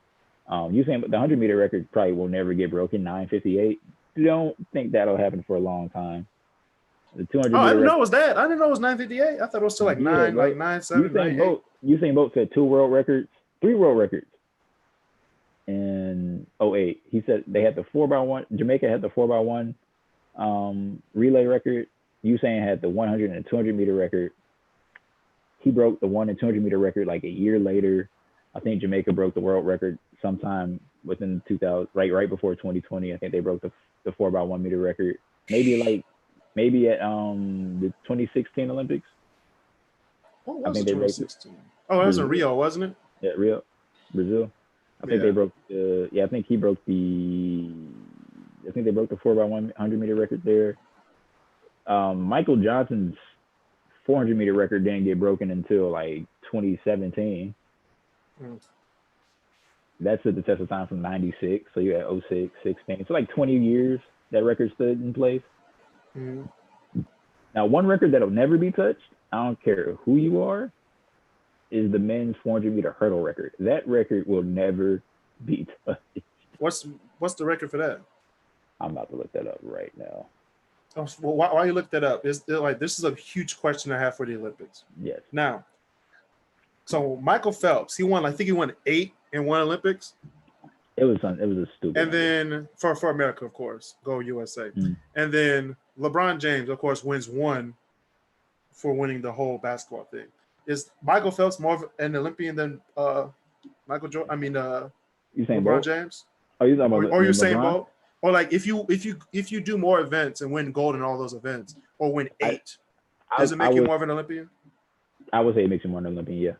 Usain the 100-meter record probably will never get broken. 9:58. Don't think that'll happen for a long time. The 200. I didn't know it was that. I didn't know it was 9:58. I thought it was still like 9:7. Usain Bolt set 2 world records, 3 world records. In 2008, he said they had the 4x1. Jamaica had the 4x1 relay record. Usain had the 100 and 200-meter record. He broke the 1 and 200-meter record like a year later. I think Jamaica broke the world record sometime within 2000, right before 2020. I think they broke the 4x1 meter record. Maybe at the 2016 Olympics. What was the 2016? Oh, that was in Rio, wasn't it? Yeah, Rio, Brazil. I think they broke the. Yeah, I think he broke the. I think they broke the 4x100-meter record there. Michael Johnson's 400-meter record didn't get broken until like 2017. That's at the test of time from 96. So you had 06, 16. So like 20 years that record stood in place. Mm-hmm. Now, one record that'll never be touched, I don't care who you are, is the men's 400-meter hurdle record. That record will never be touched. What's the record for that? I'm about to look that up right now. Oh, well, why you look that up? Is like this is a huge question I have for the Olympics. Yes. Now, so Michael Phelps, he won 8 in one Olympics. It was a stupid. And then for America, of course, go USA. Mm. And then LeBron James, of course, wins 1 for winning the whole basketball thing. Is Michael Phelps more of an Olympian than Michael Jordan? I mean, LeBron James. Oh, you talking about or Usain Bolt? Or like if you do more events and win gold in all those events, or win 8, does it make you more of an Olympian? I would say it makes you more of an Olympian, yeah.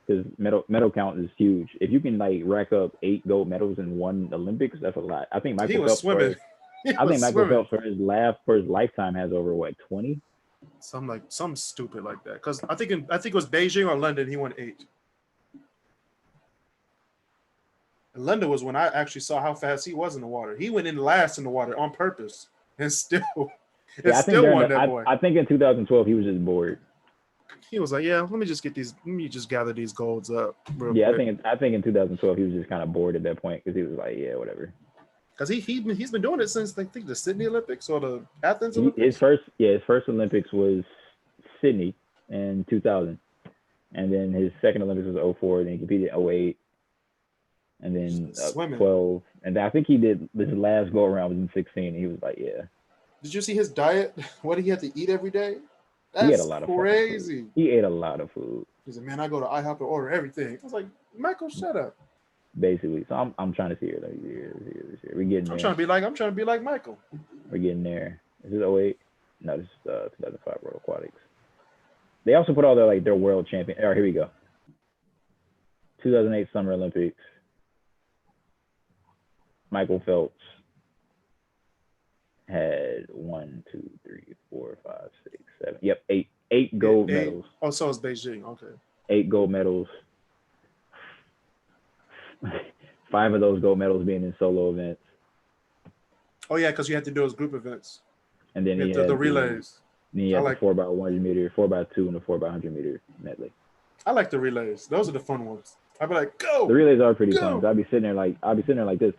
Because medal count is huge. If you can like rack up 8 gold medals in one Olympics, that's a lot. I think Michael Phelps for his lifetime has over 20. Some stupid like that. Because I think it was Beijing or London. He won 8. And London was when I actually saw how fast he was in the water. He went in last in the water on purpose, and still won that boy. I think in 2012 he was just bored. He was like, yeah, let me just gather these golds up real Yeah, quick. I think in 2012 he was just kind of bored at that point because he was like, yeah, whatever. Because he's been doing it since I think the Sydney Olympics or the Athens Olympics. His first Olympics was Sydney in 2000, and then his second Olympics was 04. Then he competed in 08, and then 12, and I think he did this last go around was in 16. And he was like, yeah. Did you see his diet? What he had to eat every day? He ate a lot of crazy. Food. He ate a lot of food. He said, "Man, I go to IHOP and order everything." I was like, "Michael, shut up." Basically, so I'm trying to see here. We're getting there. I'm trying to be like Michael. We're getting there. Is this 08? No, this is 2005 World Aquatics. They also put all their world champion. All right, here we go. 2008 Summer Olympics. Michael Phelps had 1, 2, 3, 4, 5, 6, 7. Yep, eight gold medals. Oh, so it's Beijing. Okay. 8 gold medals. 5 of those gold medals being in solo events. Oh yeah, because you had to do those group events. And then the relays. Then you had the 4x100 meter, 4x2, and the 4x100 meter medley. I like the relays. Those are the fun ones. I'd be like, go. The relays are pretty fun. So I'd be sitting there like this.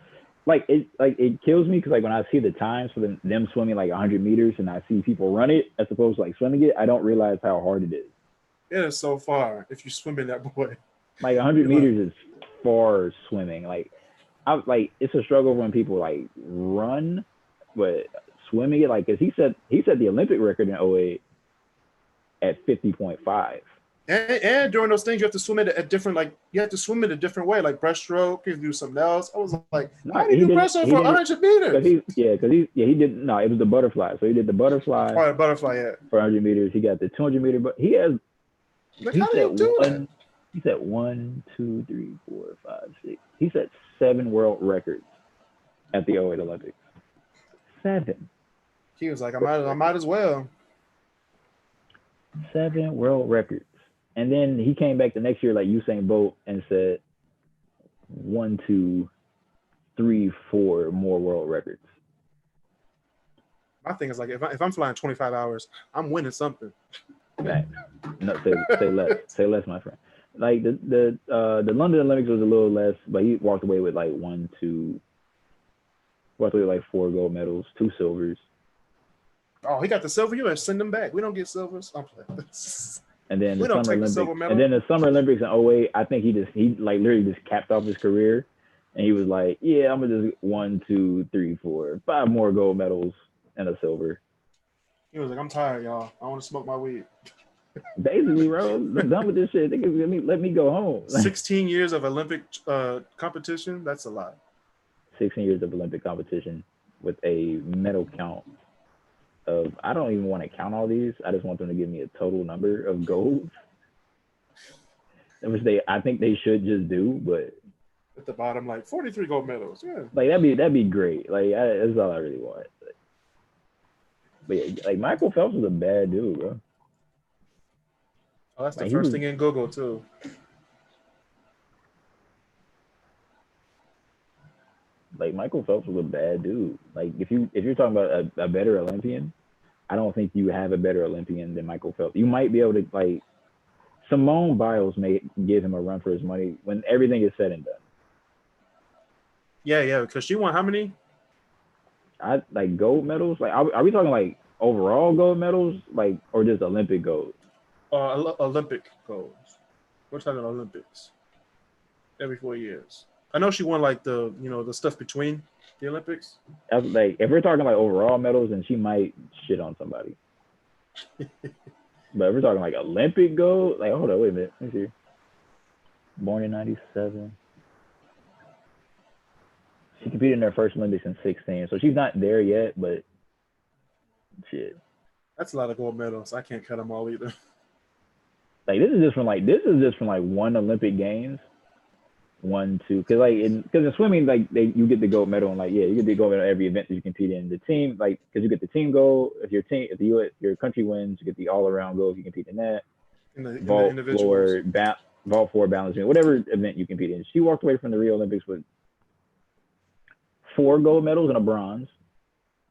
It kills me because when I see the times for them swimming 100 meters and I see people run it as opposed to swimming it, I don't realize how hard it is. It is so far if you swim in that boy. 100 meters is far swimming. It's a struggle when people run, but swimming it because he set the Olympic record in 08 at 50.5. And during those things, you have to swim it at different, you have to swim it a different way, like breaststroke, you have to do something else. I was like, how do you do breaststroke for 100 meters? He did, no, it was the butterfly. So he did the butterfly. Oh, the butterfly, yeah. For 100 meters. He got the 200 meter, but he has, how do you do that? He set 1, 2, 3, 4, 5, 6. He set 7 world records at the 08 Olympics. 7. He was like, I might as well. 7 world records. And then he came back the next year like Usain Bolt and said 1, 2, 3, 4 more world records. My thing is if I'm flying 25 hours, I'm winning something. Right. No, say less, my friend. The London Olympics was a little less, but he walked away with 4 gold medals, 2 silvers. Oh, he got the silver. You better send them back. We don't get silvers. I'm playing. And then the Summer Olympics in 08, I think he literally just capped off his career, and he was like, yeah, I'm gonna just 1, 2, 3, 4, 5 more gold medals and a silver. He was like, I'm tired, y'all. I want to smoke my weed. Basically, bro, I'm done with this shit. Let me go home. 16 years of Olympic competition. That's a lot. 16 years of Olympic competition with a medal count of, I don't even want to count all these. I just want them to give me a total number of golds, which I think they should just do. But at the bottom, 43 gold medals. Yeah, that'd be great. That's all I really want. But yeah, Michael Phelps was a bad dude, bro. Oh, that's the first thing in Google too. Michael Phelps was a bad dude. If you're talking about a better Olympian, I don't think you have a better Olympian than Michael Phelps. You might be able to Simone Biles may give him a run for his money when everything is said and done. Yeah, because she won how many? Gold medals. Are we talking overall gold medals, or just Olympic gold? Olympic golds. We're talking Olympics. Every 4 years. I know she won the stuff between the Olympics. If we're talking overall medals, then she might shit on somebody. But if we're talking Olympic gold, hold on, wait a minute. Let me see. Born in 97. She competed in her first Olympics in 16, so she's not there yet, but shit. That's a lot of gold medals. I can't cut them all either. This is just from one Olympic Games. 1, 2, because in swimming, you get the gold medal and you get the gold medal in every event that you compete in. The team, because you get the team goal. If your country wins, you get the all around goal if you compete in that. Vault floor, balance beam, whatever event you compete in. She walked away from the Rio Olympics with 4 gold medals and a bronze.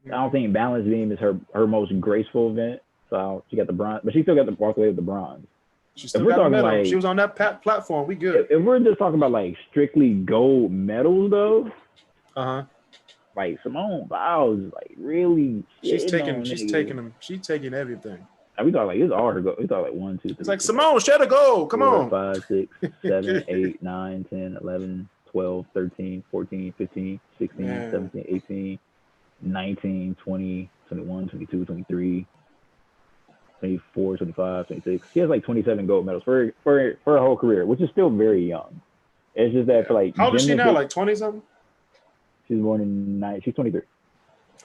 I don't think balance beam is her most graceful event, so she got the bronze, but she still got to walk away with the bronze. She still got a medal. Like, she was on that platform. We good. If we're just talking about like strictly gold medals, though, like Simone Biles is like really. She's taking them. She's taking everything. And we thought like it's all her gold. We thought like 1, 2, 3. It's like Simone, share the goal. Come 4, on. 5, 6, 7, 8, 9, 10, 11, 12, 13, 14, 15, 16, 17, 18, 19, 20, 21, 22, 23, 24, 25, 26. She has like 27 gold medals for her whole career, which is still very young. It's just that for like. How old is she now? Like 20 something? She's born in 9. She's 23.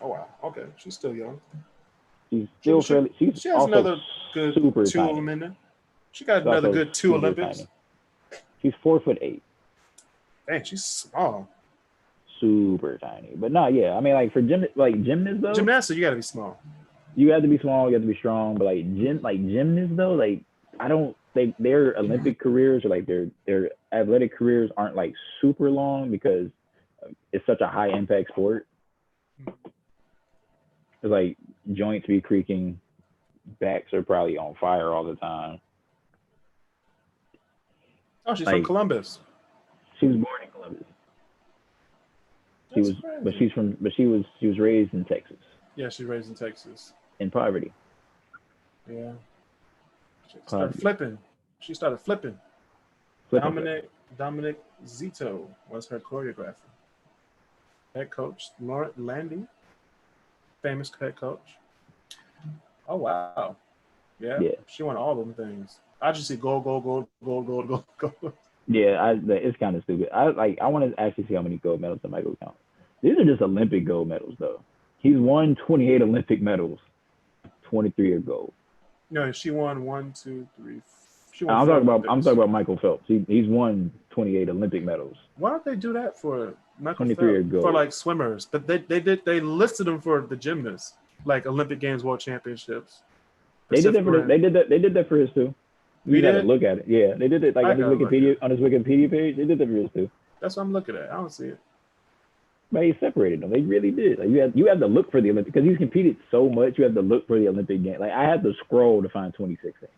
Oh wow. Okay, she's still young. She's still fairly. She has another good super 2 of them in there. She got another good 2 Olympics. Tiny. She's 4'8". Dang, she's small. Super tiny, but no, yeah. I mean, like for gymnasts though. Gymnastics, you gotta be small. You have to be small. You have to be strong. But like gymnasts though, like I don't. Their Olympic careers or like their athletic careers aren't like super long because it's such a high impact sport. It's like joints be creaking, backs are probably on fire all the time. Oh, she's from Columbus. She was born in Columbus. She was raised in Texas. Yeah, she's raised in Texas. In poverty. Yeah. She started flipping. Dominic Zito was her choreographer. Head coach, Laurent Landy, famous head coach. Oh, wow. Yeah. She won all them things. I just see gold. Yeah, it's kind of stupid. I want to actually see how many gold medals Michael count. These are just Olympic gold medals, though. He's won 28 Olympic medals. 23 are gold. No, she won 1, 2, 3. I'm talking about Michael Phelps. He's won 28 Olympic medals. Why don't they do that for Michael 23 Phelps? are gold. For like swimmers, but they listed them for the gymnasts, like Olympic Games, World Championships. They did that for his too. You gotta look at it. Yeah, they did it like on his Wikipedia page. They did that for his too. That's what I'm looking at. I don't see it. But he separated them. They really did. Like you have to look for the Olympic because he's competed so much. You have to look for the Olympic game. Like I had to scroll to find 2016.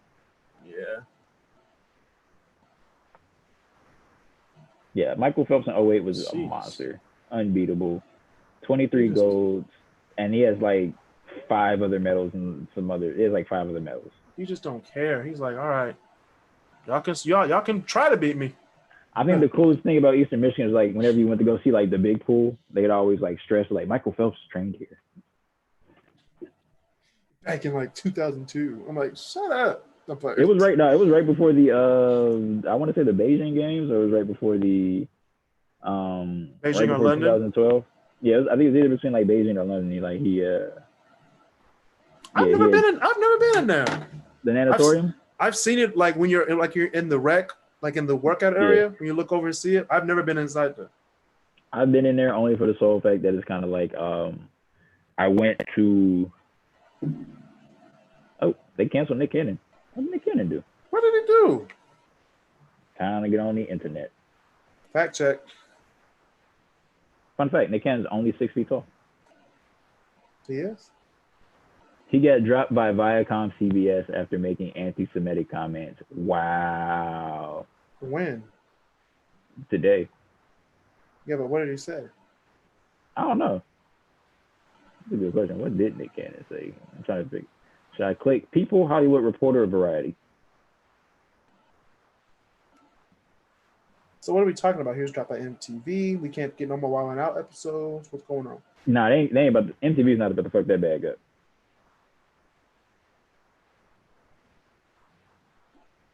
Yeah. Yeah, Michael Phelps in 08 was a monster, unbeatable, 23 golds, and he has like 5 other medals and some other. He has like 5 other medals. He just don't care. He's like, all right, y'all can try to beat me. I think the coolest thing about Eastern Michigan is like whenever you went to go see like the big pool, they'd always like stress like Michael Phelps trained here. Back in like 2002, I'm like, shut up. It was right before the I want to say the Beijing games, or it was right before the Beijing or London 2012. Yeah, I think it was either between like Beijing or London. I've never been in there. The natatorium? I've seen it like when you're in the rec, like in the workout area, when you look over and see it. I've never been inside there. I've been in there only for the sole fact that it's kind of like I went to. Oh, they canceled Nick Cannon. What did Nick Cannon do? What did he do? Kind of get on the internet. Fact check. Fun fact: Nick Cannon's only 6 feet tall. He is. He got dropped by Viacom CBS after making anti-Semitic comments. Wow. When? Today. Yeah, but what did he say? I don't know. That's a good question. What did Nick Cannon say? I'm trying to think. Should I click People, Hollywood Reporter, or Variety? So what are we talking about? He was dropped by MTV. We can't get no more Wild 'N Out episodes. What's going on? Nah, they ain't about MTV's not about to fuck that bag up.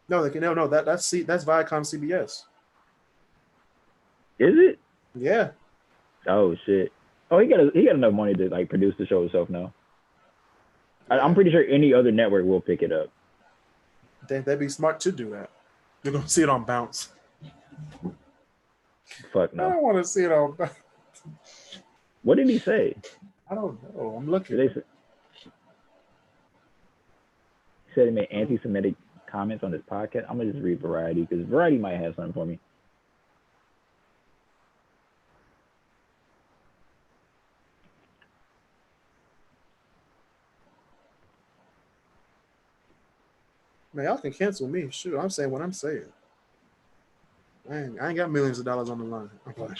No, they can. No, that's Viacom CBS. Is it? Yeah. Oh shit. Oh, he got enough money to like produce the show himself now. I'm pretty sure any other network will pick it up. They'd be smart to do that. You're gonna see it on Bounce. Fuck no. I don't want to see it on Bounce. What did he say? I don't know. I'm looking. He said he made anti-Semitic comments on his podcast. I'm gonna just read Variety because Variety might have something for me. Man, y'all can cancel me. Shoot, I'm saying what I'm saying. I ain't got millions of dollars on the line. I'm like,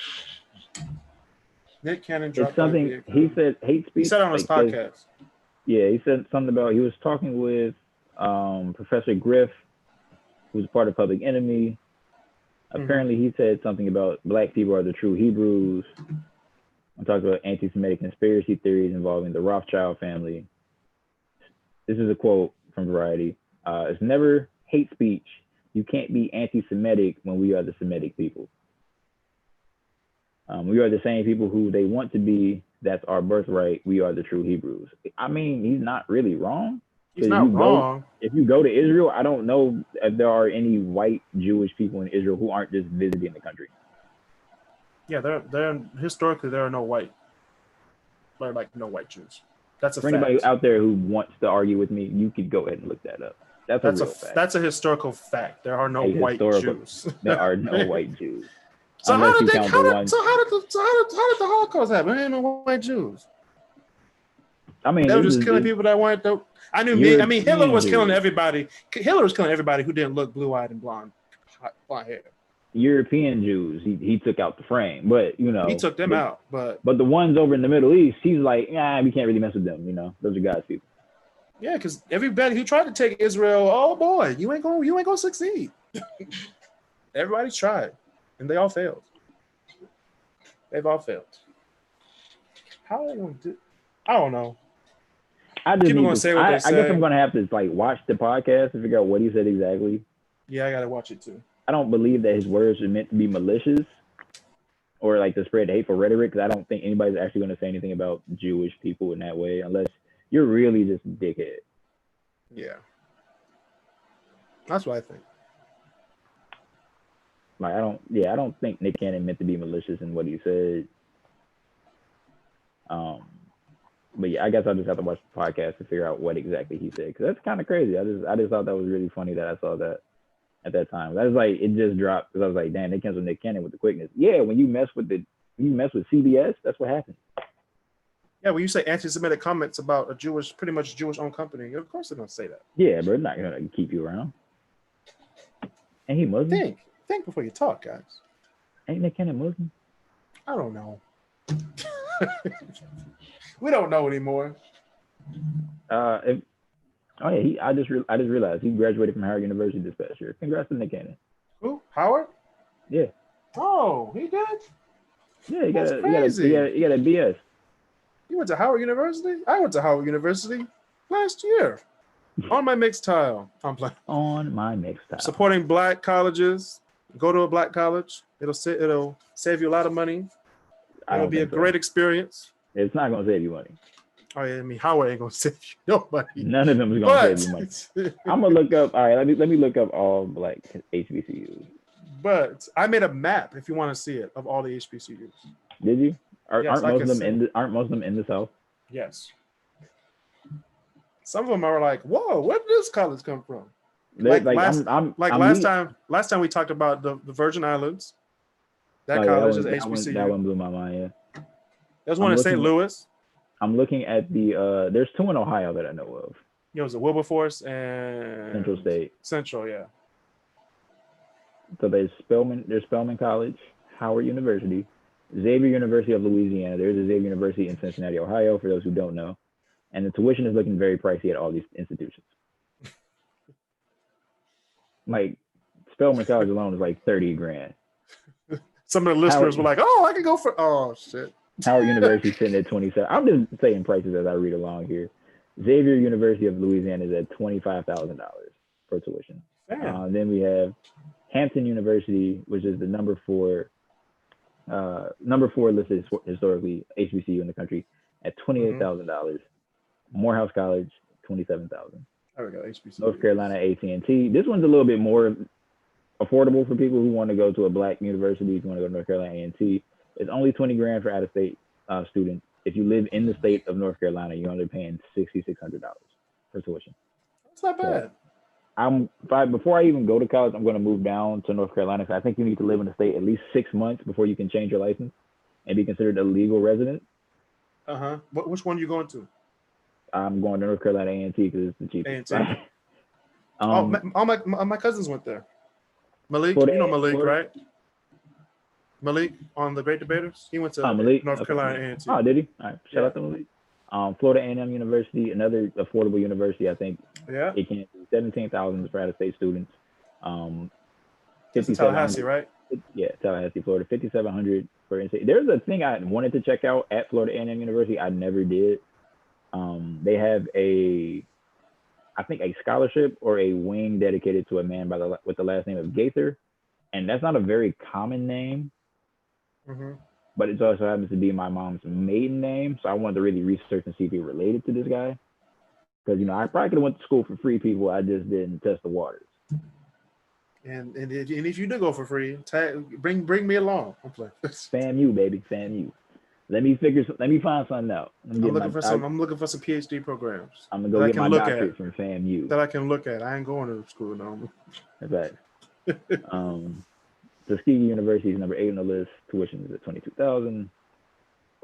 Nick Cannon dropped It's something he said. Hate speech. He said on his podcast. Yeah, he said something about he was talking with Professor Griff, who's part of Public Enemy. Apparently, he said something about black people are the true Hebrews. I'm talking about anti-Semitic conspiracy theories involving the Rothschild family. This is a quote from Variety. It's never hate speech. You can't be anti-Semitic when we are the Semitic people. We are the same people who they want to be. That's our birthright. We are the true Hebrews. I mean, he's not really wrong. He's not wrong. If you go to Israel, I don't know if there are any white Jewish people in Israel who aren't just visiting the country. Yeah, they're historically there are no white, like no white Jews. That's a For fact. anybody out there who wants to argue with me, you could go ahead and look that up. That's a real fact. That's a historical fact. There are no white Jews. There are no white Jews. So how did the Holocaust happen? There ain't no white Jews. I mean, they were just killing people that weren't. I mean, Hitler was killing everybody. Hitler was killing everybody who didn't look blue-eyed and blonde hair. European Jews, he took out the frame, but you know he took them out. But the ones over in the Middle East, he's like, we can't really mess with them. You know, those are God's people. Yeah, because everybody who tried to take Israel, oh boy, you ain't gonna succeed. Everybody tried, and they all failed. They've all failed. How are they gonna do? I don't know. People gonna say what they say. I guess I'm gonna have to like watch the podcast to figure out what he said exactly. Yeah, I gotta watch it too. I don't believe that his words are meant to be malicious or like to spread hateful rhetoric, because I don't think anybody's actually going to say anything about Jewish people in that way unless you're really just a dickhead. Yeah. That's what I think. Like, I don't think Nick Cannon meant to be malicious in what he said. But yeah, I guess I'll just have to watch the podcast to figure out what exactly he said, because that's kind of crazy. I just thought that was really funny that I saw that at that time. That was like, it just dropped because I was like, damn, they canceled Nick Cannon with the quickness. Yeah, when you mess with CBS, that's what happens. Yeah, when you say anti-Semitic comments about a pretty much Jewish-owned company, of course they're gonna say that. Yeah, but it's not gonna keep you around. Ain't he Muslim? Think before you talk, guys. Ain't Nick Cannon Muslim? I don't know. We don't know anymore. I just realized he graduated from Howard University this past year. Congrats to Nick Cannon. Who? Howard? Yeah. Oh, he did? Yeah, he got a BS. You went to Howard University? I went to Howard University last year. On my mixed tile. I'm playing. On my mixed tile. Supporting black colleges. Go to a black college. It'll save you a lot of money. It'll be a great experience. It's not gonna save you money. Oh yeah, I mean, Howard ain't gonna save you nobody. None of them is gonna save you money. I'm gonna look up. All right, let me look up all black HBCUs. But I made a map if you want to see it of all the HBCUs. Did you? Aren't most of them in the South? Yes. Some of them are like, whoa, where did this college come from? Last time we talked about the Virgin Islands. That college is HBCU. That one blew my mind. Yeah. There's one in St. Louis. I'm looking at there's two in Ohio that I know of. It was Wilberforce and Central State. Central, yeah. So there's Spelman College, Howard University, Xavier University of Louisiana. There's a Xavier University in Cincinnati, Ohio, for those who don't know. And the tuition is looking very pricey at all these institutions. Like Spelman College alone is like $30,000. Some of the listeners were like, "Oh, I could go for shit." Howard University sitting at 27. I'm just saying prices as I read along here. Xavier University of Louisiana is at $25,000 for tuition. Then we have Hampton University, which is the number four listed historically HBCU in the country, at $28,000. Morehouse College, $27,000. There we go. HBCU. North Carolina A&T. This one's a little bit more affordable for people who want to go to a black university. If you want to go to North Carolina A&T, it's only $20,000 for out-of-state students. If you live in the state of North Carolina, you're only paying $6,600 for tuition. That's not bad. Before I even go to college, I'm going to move down to North Carolina. So I think you need to live in the state at least 6 months before you can change your license and be considered a legal resident. Which one are you going to? I'm going to North Carolina A&T because it's the cheapest. All my cousins went there. Malik, Florida, you know Malik, Florida. right? Malik on the Great Debaters. He went to Malik? North Carolina A&T. Oh, did he? All right. Shout out to Malik. Florida A&M University, another affordable university. I think it can do 17,000 for out-of-state students. It's in Tallahassee, right? Yeah, Tallahassee, Florida. 5,700 for in-state. There's a thing I wanted to check out at Florida A&M University. I never did. They have a scholarship or a wing dedicated to a man with the last name of Gaither, and that's not a very common name. Mm-hmm. But it also happens to be my mom's maiden name, so I wanted to really research and see if he related to this guy. Because I probably could have went to school for free, people. I just didn't test the waters. And if you do go for free, bring me along. I'm playing. FAMU, baby, FAMU. Let me find something out. I'm looking for some PhD programs. I'm gonna go get my doctorate from FAMU. That I can look at. I ain't going to school no. That's right. Tuskegee University is number 8 on the list. Tuition is at $22,000.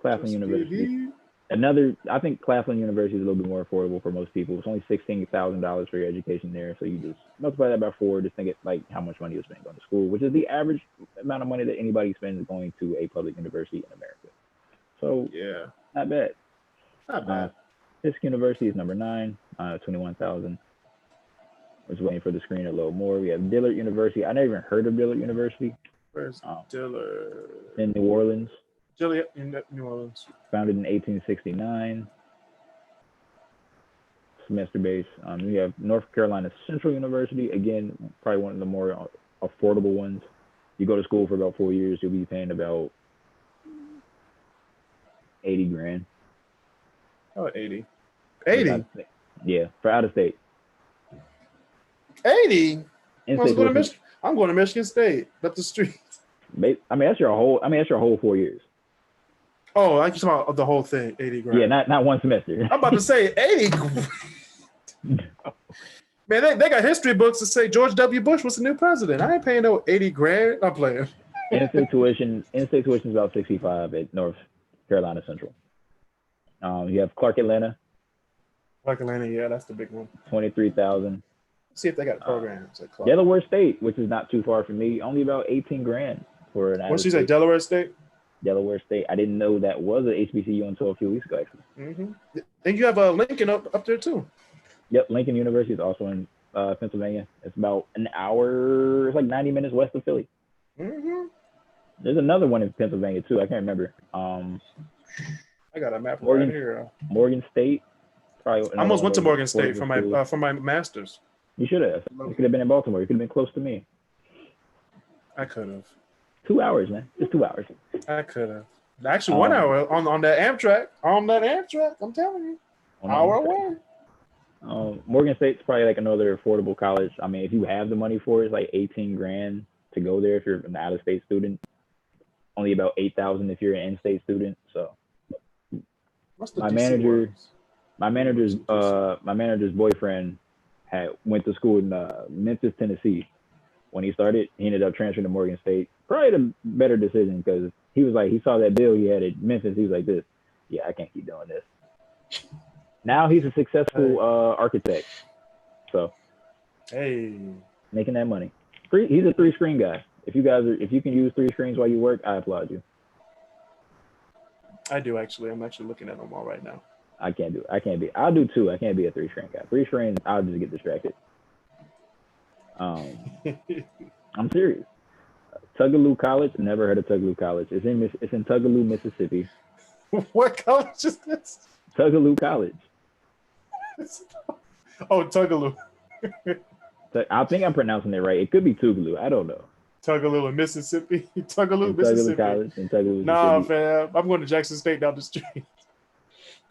Claflin University. I think Claflin University is a little bit more affordable for most people. It's only $16,000 for your education there. So you just multiply that by 4. Just think it like how much money you spend going to school, which is the average amount of money that anybody spends going to a public university in America. So yeah, not bad. Not bad. Fisk University is number 9, $21,000. I was waiting for the screen a little more. We have Dillard University. I never even heard of Dillard University. Where's Dillard? In New Orleans. Dillard in New Orleans. Founded in 1869. Semester based. We have North Carolina Central University. Again, probably one of the more affordable ones. You go to school for about 4 years, you'll be paying about $80,000. Oh, 80. 80? Yeah, for out of state. 80? I'm going to Michigan State, up the street. That's your whole 4 years. Oh, I just about the whole thing, $80,000. Yeah, not one semester. I'm about to say 80. Man, they got history books that say George W. Bush was the new president. I ain't paying no $80,000. I'm playing. In-state tuition is about $65 at North Carolina Central. You have Clark Atlanta. Clark Atlanta, yeah, that's the big one. $23,000. See if they got programs at Clark. Delaware State, which is not too far from me, only about $18,000 for an. What did you say, Delaware State? Delaware State. I didn't know that was an HBCU until a few weeks ago, actually. Mm-hmm. And you have Lincoln up there too. Yep, Lincoln University is also in Pennsylvania. It's about an hour. It's like 90 minutes west of Philly. Mm-hmm. There's another one in Pennsylvania too. I can't remember. I got a map right here. Morgan State. I almost went to Morgan State for my master's. You should have. You could have been in Baltimore. You could have been close to me. I could have. 2 hours, man. Just 2 hours. I could have. Actually, 1 hour on that Amtrak. On that Amtrak, I'm telling you. An hour away. Morgan State's probably like another affordable college. I mean, if you have the money for it, it's like $18,000 to go there if you're an out-of-state student. Only about $8,000 if you're an in-state student. So my manager's boyfriend went to school in Memphis, Tennessee. When he started, he ended up transferring to Morgan State. Probably the better decision because he was like, he saw that bill he had at Memphis. He was like, yeah, I can't keep doing this. Now he's a successful architect. So, making that money. He's a 3-screen guy. If you can use 3 screens while you work, I applaud you. I do actually. I'm actually looking at them all right now. I can't do it. I'll do 2. I can't be a 3-screen guy. 3 screens, I'll just get distracted. I'm serious. Tougaloo College. Never heard of Tougaloo College. It's in Tougaloo, Mississippi. What college is this? Tougaloo College. Oh, Tougaloo. I think I'm pronouncing it right. It could be Tougaloo. I don't know. Tougaloo in Mississippi. Tougaloo, Mississippi. College in Tougaloo, nah, fam. I'm going to Jackson State down the street.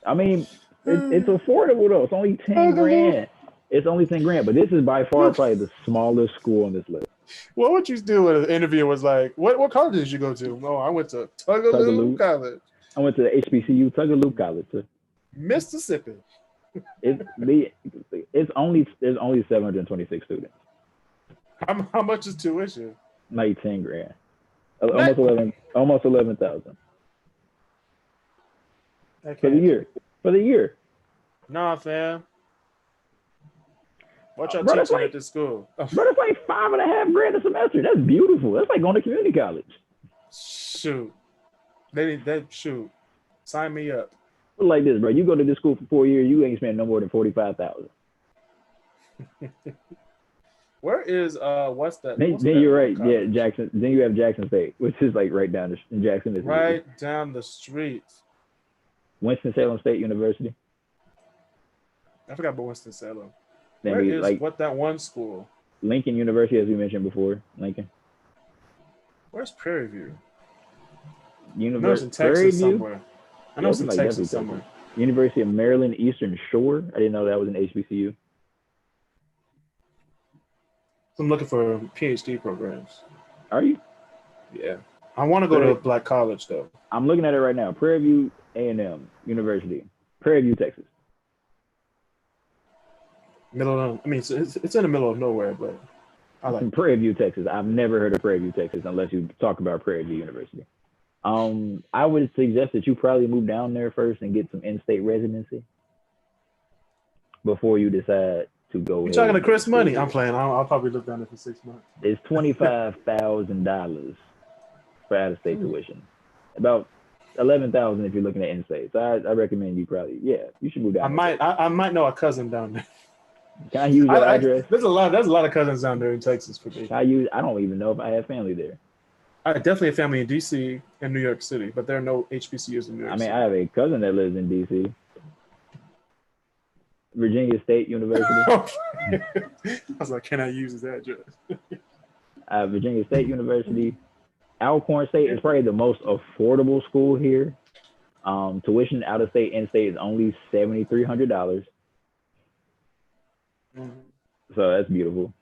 I mean, it's affordable though. It's only $10,000. It's only $10,000, but this is by far probably the smallest school on this list. What would you do when an interviewer was like, "What college did you go to?" Oh, I went to Tougaloo College. I went to the HBCU Tougaloo College, Mississippi. There's only 726 students. How much is tuition? Like $10,000. Almost 11,000 for the year. Nah, fam. What y'all Bro, that's teaching like- at this school? Oh, Bro, that's like $5.5 a semester. That's beautiful. That's like going to community college. shoot. They shoot. Sign me up. Put it like this, bro. You go to this school for 4 years, you ain't spend no more than $45,000. Where is what's that? Then what's that you're right. college? Yeah, Jackson. Then you have Jackson State, which is like right down in Jackson, Mississippi. Right down the street. Winston-Salem State University. I forgot about Winston-Salem. Then Where we is like what that one school? Lincoln University, as we mentioned before. Lincoln. Where's Prairie View? I know it's University in Texas somewhere. I know Yeah, it's in like Texas definitely somewhere. University of Maryland Eastern Shore. I didn't know that was an HBCU. I'm looking for PhD programs. Are you? Yeah. I want to go to a black college though. I'm looking at it right now. Prairie View A&M University, Prairie View, Texas. It's in the middle of nowhere, but I like In Prairie View, Texas. I've never heard of Prairie View, Texas, unless you talk about Prairie View University. I would suggest that you probably move down there first and get some in-state residency before you decide to go. You talking to Chris Money? I'm playing. I'll probably live down there for 6 months. It's $25,000 for out-of-state tuition. About $11,000 if you're looking at in-state. So I recommend you probably, you should move down. I might know a cousin down there. Can I use your address? There's a lot of cousins down there in Texas for me. I don't even know if I have family there. I definitely have family in DC and New York City, but there are no HBCUs in New York City. I have a cousin that lives in DC. Virginia State University. I was like, can I use his address? Virginia State University. Alcorn State is probably the most affordable school here. Tuition out of state, in state is only $7,300. Mm-hmm. So that's beautiful.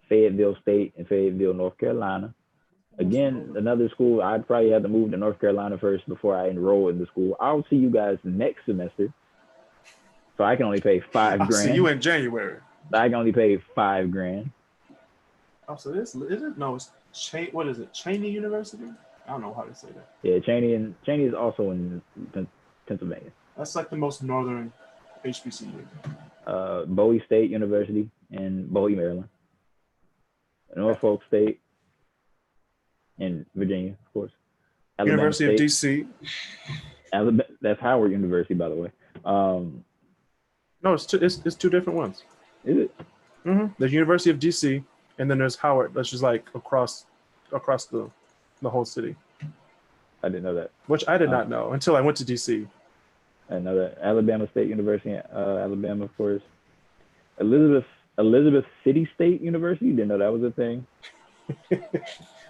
Fayetteville State in Fayetteville, North Carolina. Again, another school, I'd probably have to move to North Carolina first before I enroll in the school. I'll see you guys next semester. So I can only pay $5,000. I'll see you in January. I can only pay $5,000. Oh, so this is it? No, it's what is it? Cheney University? I don't know how to say that. Yeah, Cheney is also in Pennsylvania. That's like the most northern HBCU. Bowie State University in Bowie, Maryland. Norfolk State in Virginia, of course. Alabama University State. of DC. Alabama, that's Howard University, by the way. No, it's two different ones. Is it? Mm-hmm. There's University of DC, and then there's Howard. That's just like across the whole city. I didn't know that. Which I did not know until I went to DC. I didn't know that. Alabama State University, Alabama, of course. Elizabeth City State University. Didn't know that was a thing.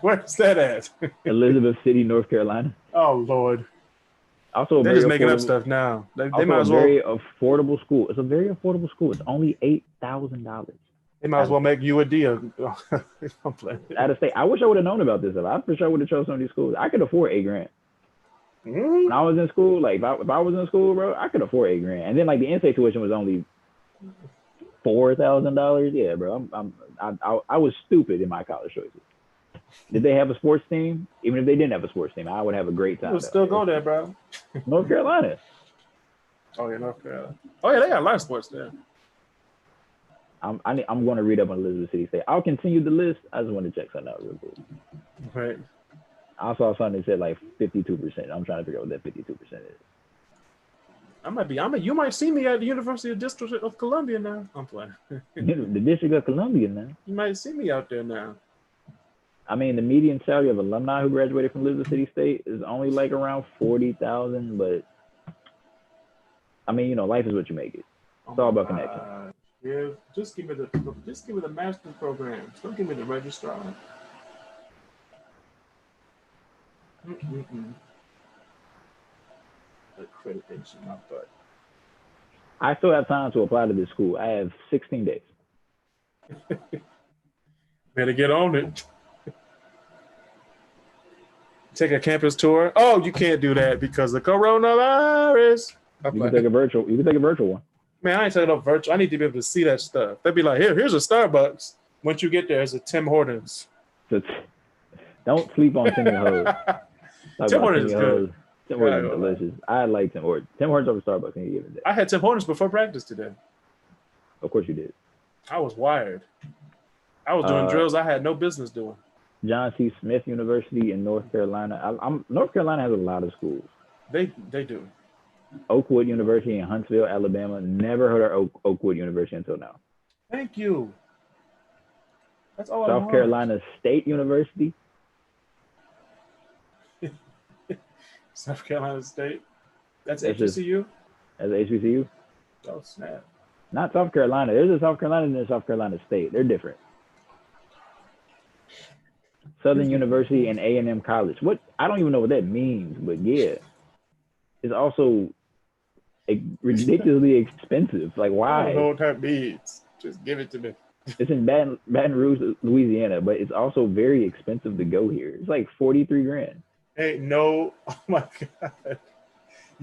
Where's that at? Elizabeth City, North Carolina. Oh Lord. Also, they're just making up stuff now. They might as well. Very affordable school. It's a very affordable school. It's only $8,000. They might as well make you a deal. I'm playing. Out of state. I wish I would have known about this. I for sure would have chosen some of these schools. I could afford $8,000. Mm-hmm. When I was in school, like if I was in school, bro, I could afford $8,000. And then like the in-state tuition was only $4,000. Yeah, bro. I was stupid in my college choices. Did they have a sports team? Even if they didn't have a sports team, I would have a great time. We'll still go there, bro. North Carolina. Oh yeah, North Carolina. Oh yeah, they got a lot of sports there. I'm going to read up on Elizabeth City State. I'll continue the list. I just want to check something out real quick. Right. I saw something that said like 52%. I'm trying to figure out what that 52% is. You might see me at the University of District of Columbia now. I'm playing. The District of Columbia now. You might see me out there now. I mean, the median salary of alumni who graduated from Elizabeth City State is only like around $40,000, but I mean, life is what you make it. It's all about connection. Yeah, just give me the master's programs. Don't give me the registrar. Accreditation, not but. I still have time to apply to this school. I have 16 days. Better get on it. Take a campus tour. Oh, you can't do that because of coronavirus. You can take a virtual one. Man, I ain't taking no virtual. I need to be able to see that stuff. They'd be like, here's a Starbucks. Once you get there, it's a Tim Hortons. So don't sleep on Tim Hortons. Tim Hortons is good. Tim Hortons is delicious. I like Tim Hortons. Tim Hortons over Starbucks any given day. I had Tim Hortons before practice today. Of course you did. I was wired. I was doing drills I had no business doing. John C. Smith University in North Carolina. North Carolina has a lot of schools. They do. Oakwood University in Huntsville, Alabama. Never heard of Oakwood University until now. Thank you. That's all I South want. Carolina State University. South Carolina State. That's HBCU? That's HBCU? Oh, snap. Not South Carolina. There's a South Carolina and there's a South Carolina State. They're different. Southern University and A&M College. What? I don't even know what that means, but yeah. It's also ridiculously expensive. Like, why? I don't know what that means. Just give it to me. It's in Baton Rouge, Louisiana, but it's also very expensive to go here. It's like $43,000. Hey, no. Oh, my God.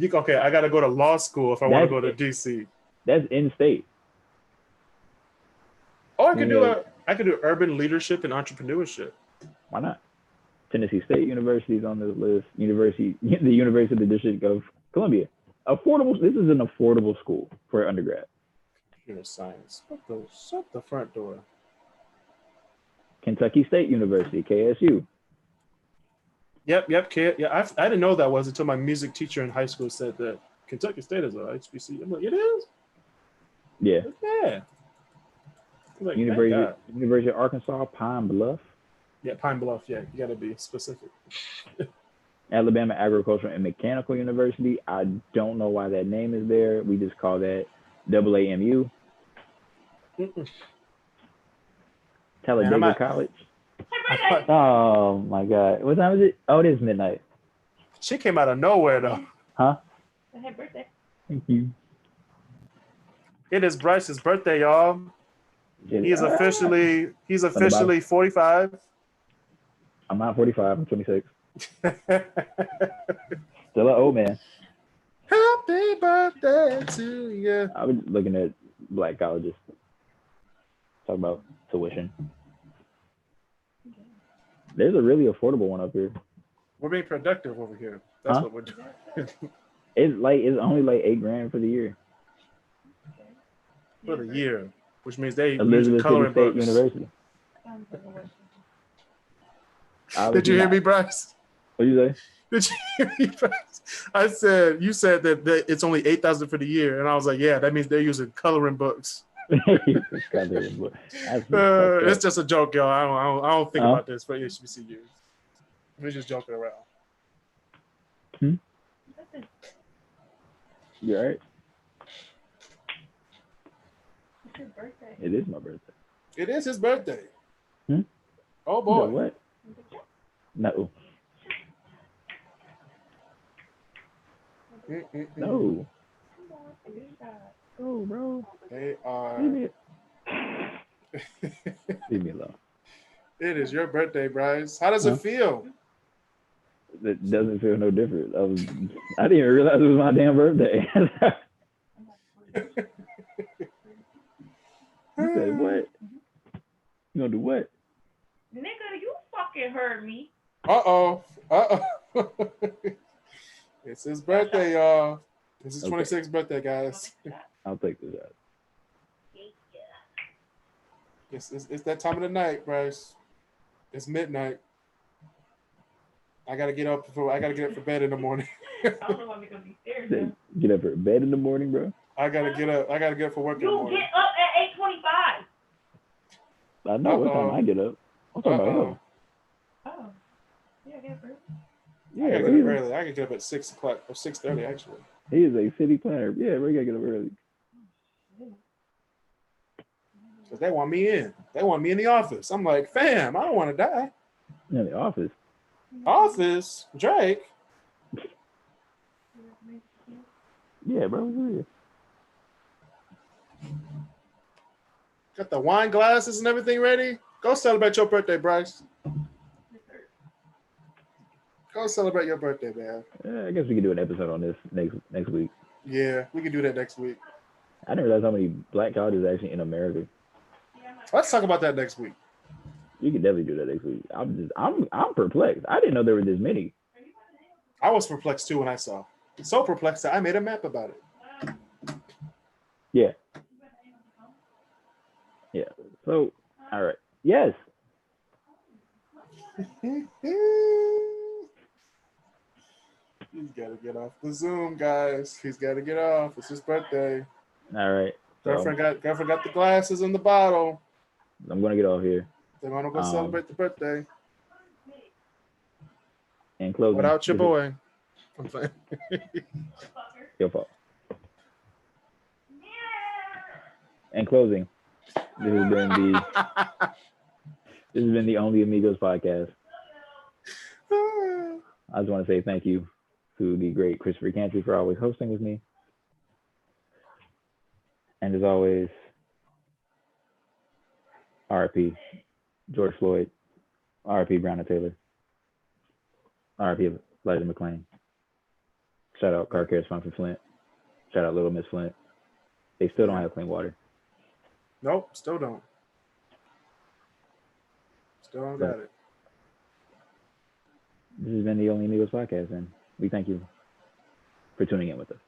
Okay, I got to go to law school if I want to go to D.C. That's in-state. Oh, I could do urban leadership and entrepreneurship. Why not? Tennessee State University is on the list. The University of the District of Columbia. Affordable. This is an affordable school for undergrad. Computer science. Shut the front door. Kentucky State University, KSU. Yep. Yeah, I didn't know that was until my music teacher in high school said that Kentucky State is a HBC. I'm like, it is? Yeah. Yeah. Like, University of Arkansas, Pine Bluff. Yeah, Pine Bluff. Yeah, you got to be specific. Alabama Agricultural and Mechanical University. I don't know why that name is there. We just call that AAMU. Talladega College. Oh my God. What time is it? Oh, it is midnight. She came out of nowhere though. Huh? Happy birthday. Thank you. It is Bryce's birthday, y'all. He's officially 45. I'm not 45, I'm 26. Still an old man. Happy birthday to you. I was looking at black colleges. Talk about tuition. There's a really affordable one up here. We're being productive over here. That's what we're doing. It's only like $8,000 for the year. For the year, which means they Elizabeth use coloring City State books. University. Did you hear me, Bryce? What did you say? Did you hear me, Bryce? You said that it's only $8,000 for the year, and I was like, yeah, that means they're using coloring books. It's just a joke, y'all. I don't think about this for HBCUs. We're just joking around. You all right? It's your birthday. It is my birthday. It is his birthday. Oh boy. You know what? No. No. Oh, bro. They are. Leave me alone. It is your birthday, Bryce. How does it feel? It doesn't feel no different. I didn't even realize it was my damn birthday. You said what? You gonna do what? Nigga, you fucking heard me. Uh-oh. It's his birthday, y'all. It's his 26th birthday, guys. I'll take this out. It's that time of the night, Bryce. It's midnight. I gotta get up for bed in the morning. I don't know why we gonna be scared. Get up for bed in the morning, bro. I gotta get up for work in the You morning. get up at 8:25. I know what time I get up. I'm talking about him. Oh. Yeah, get up early. Yeah, I gotta get up early. I can get up at 6 o'clock or 6:30 actually. He is a city planner. Yeah, we gotta get up early. Because they want me in. They want me in the office. I'm like, fam, I don't want to die. In the office. Office? Drake? Yeah, bro. Yeah. Got the wine glasses and everything ready? Go celebrate your birthday, Bryce. Go celebrate your birthday, man. I guess we can do an episode on this next week. Yeah, we can do that next week. I didn't realize how many black colleges are actually in America. Let's talk about that next week. You can definitely do that next week. I'm perplexed. I didn't know there were this many. I was perplexed too when I saw. So perplexed that I made a map about it. Yeah. Yeah. So, all right. Yes. He's got to get off the Zoom, guys. He's got to get off. It's his birthday. All right. So Girlfriend got the glasses and the bottle. I'm gonna get off here. They're gonna go celebrate the birthday. In closing, without your boy. I'm playing. Your fault. In closing, this has been the Only Amigos podcast. I just want to say thank you to the great Christopher Canty for always hosting with me. And as always, RIP George Floyd, RIP Breonna Taylor, RIP Elijah McClain. Shout out Car Cares Fund for Flint. Shout out Little Miss Flint. They still don't have clean water. Nope, still don't. Still don't got it. This has been the Only Amigos podcast, and we thank you for tuning in with us.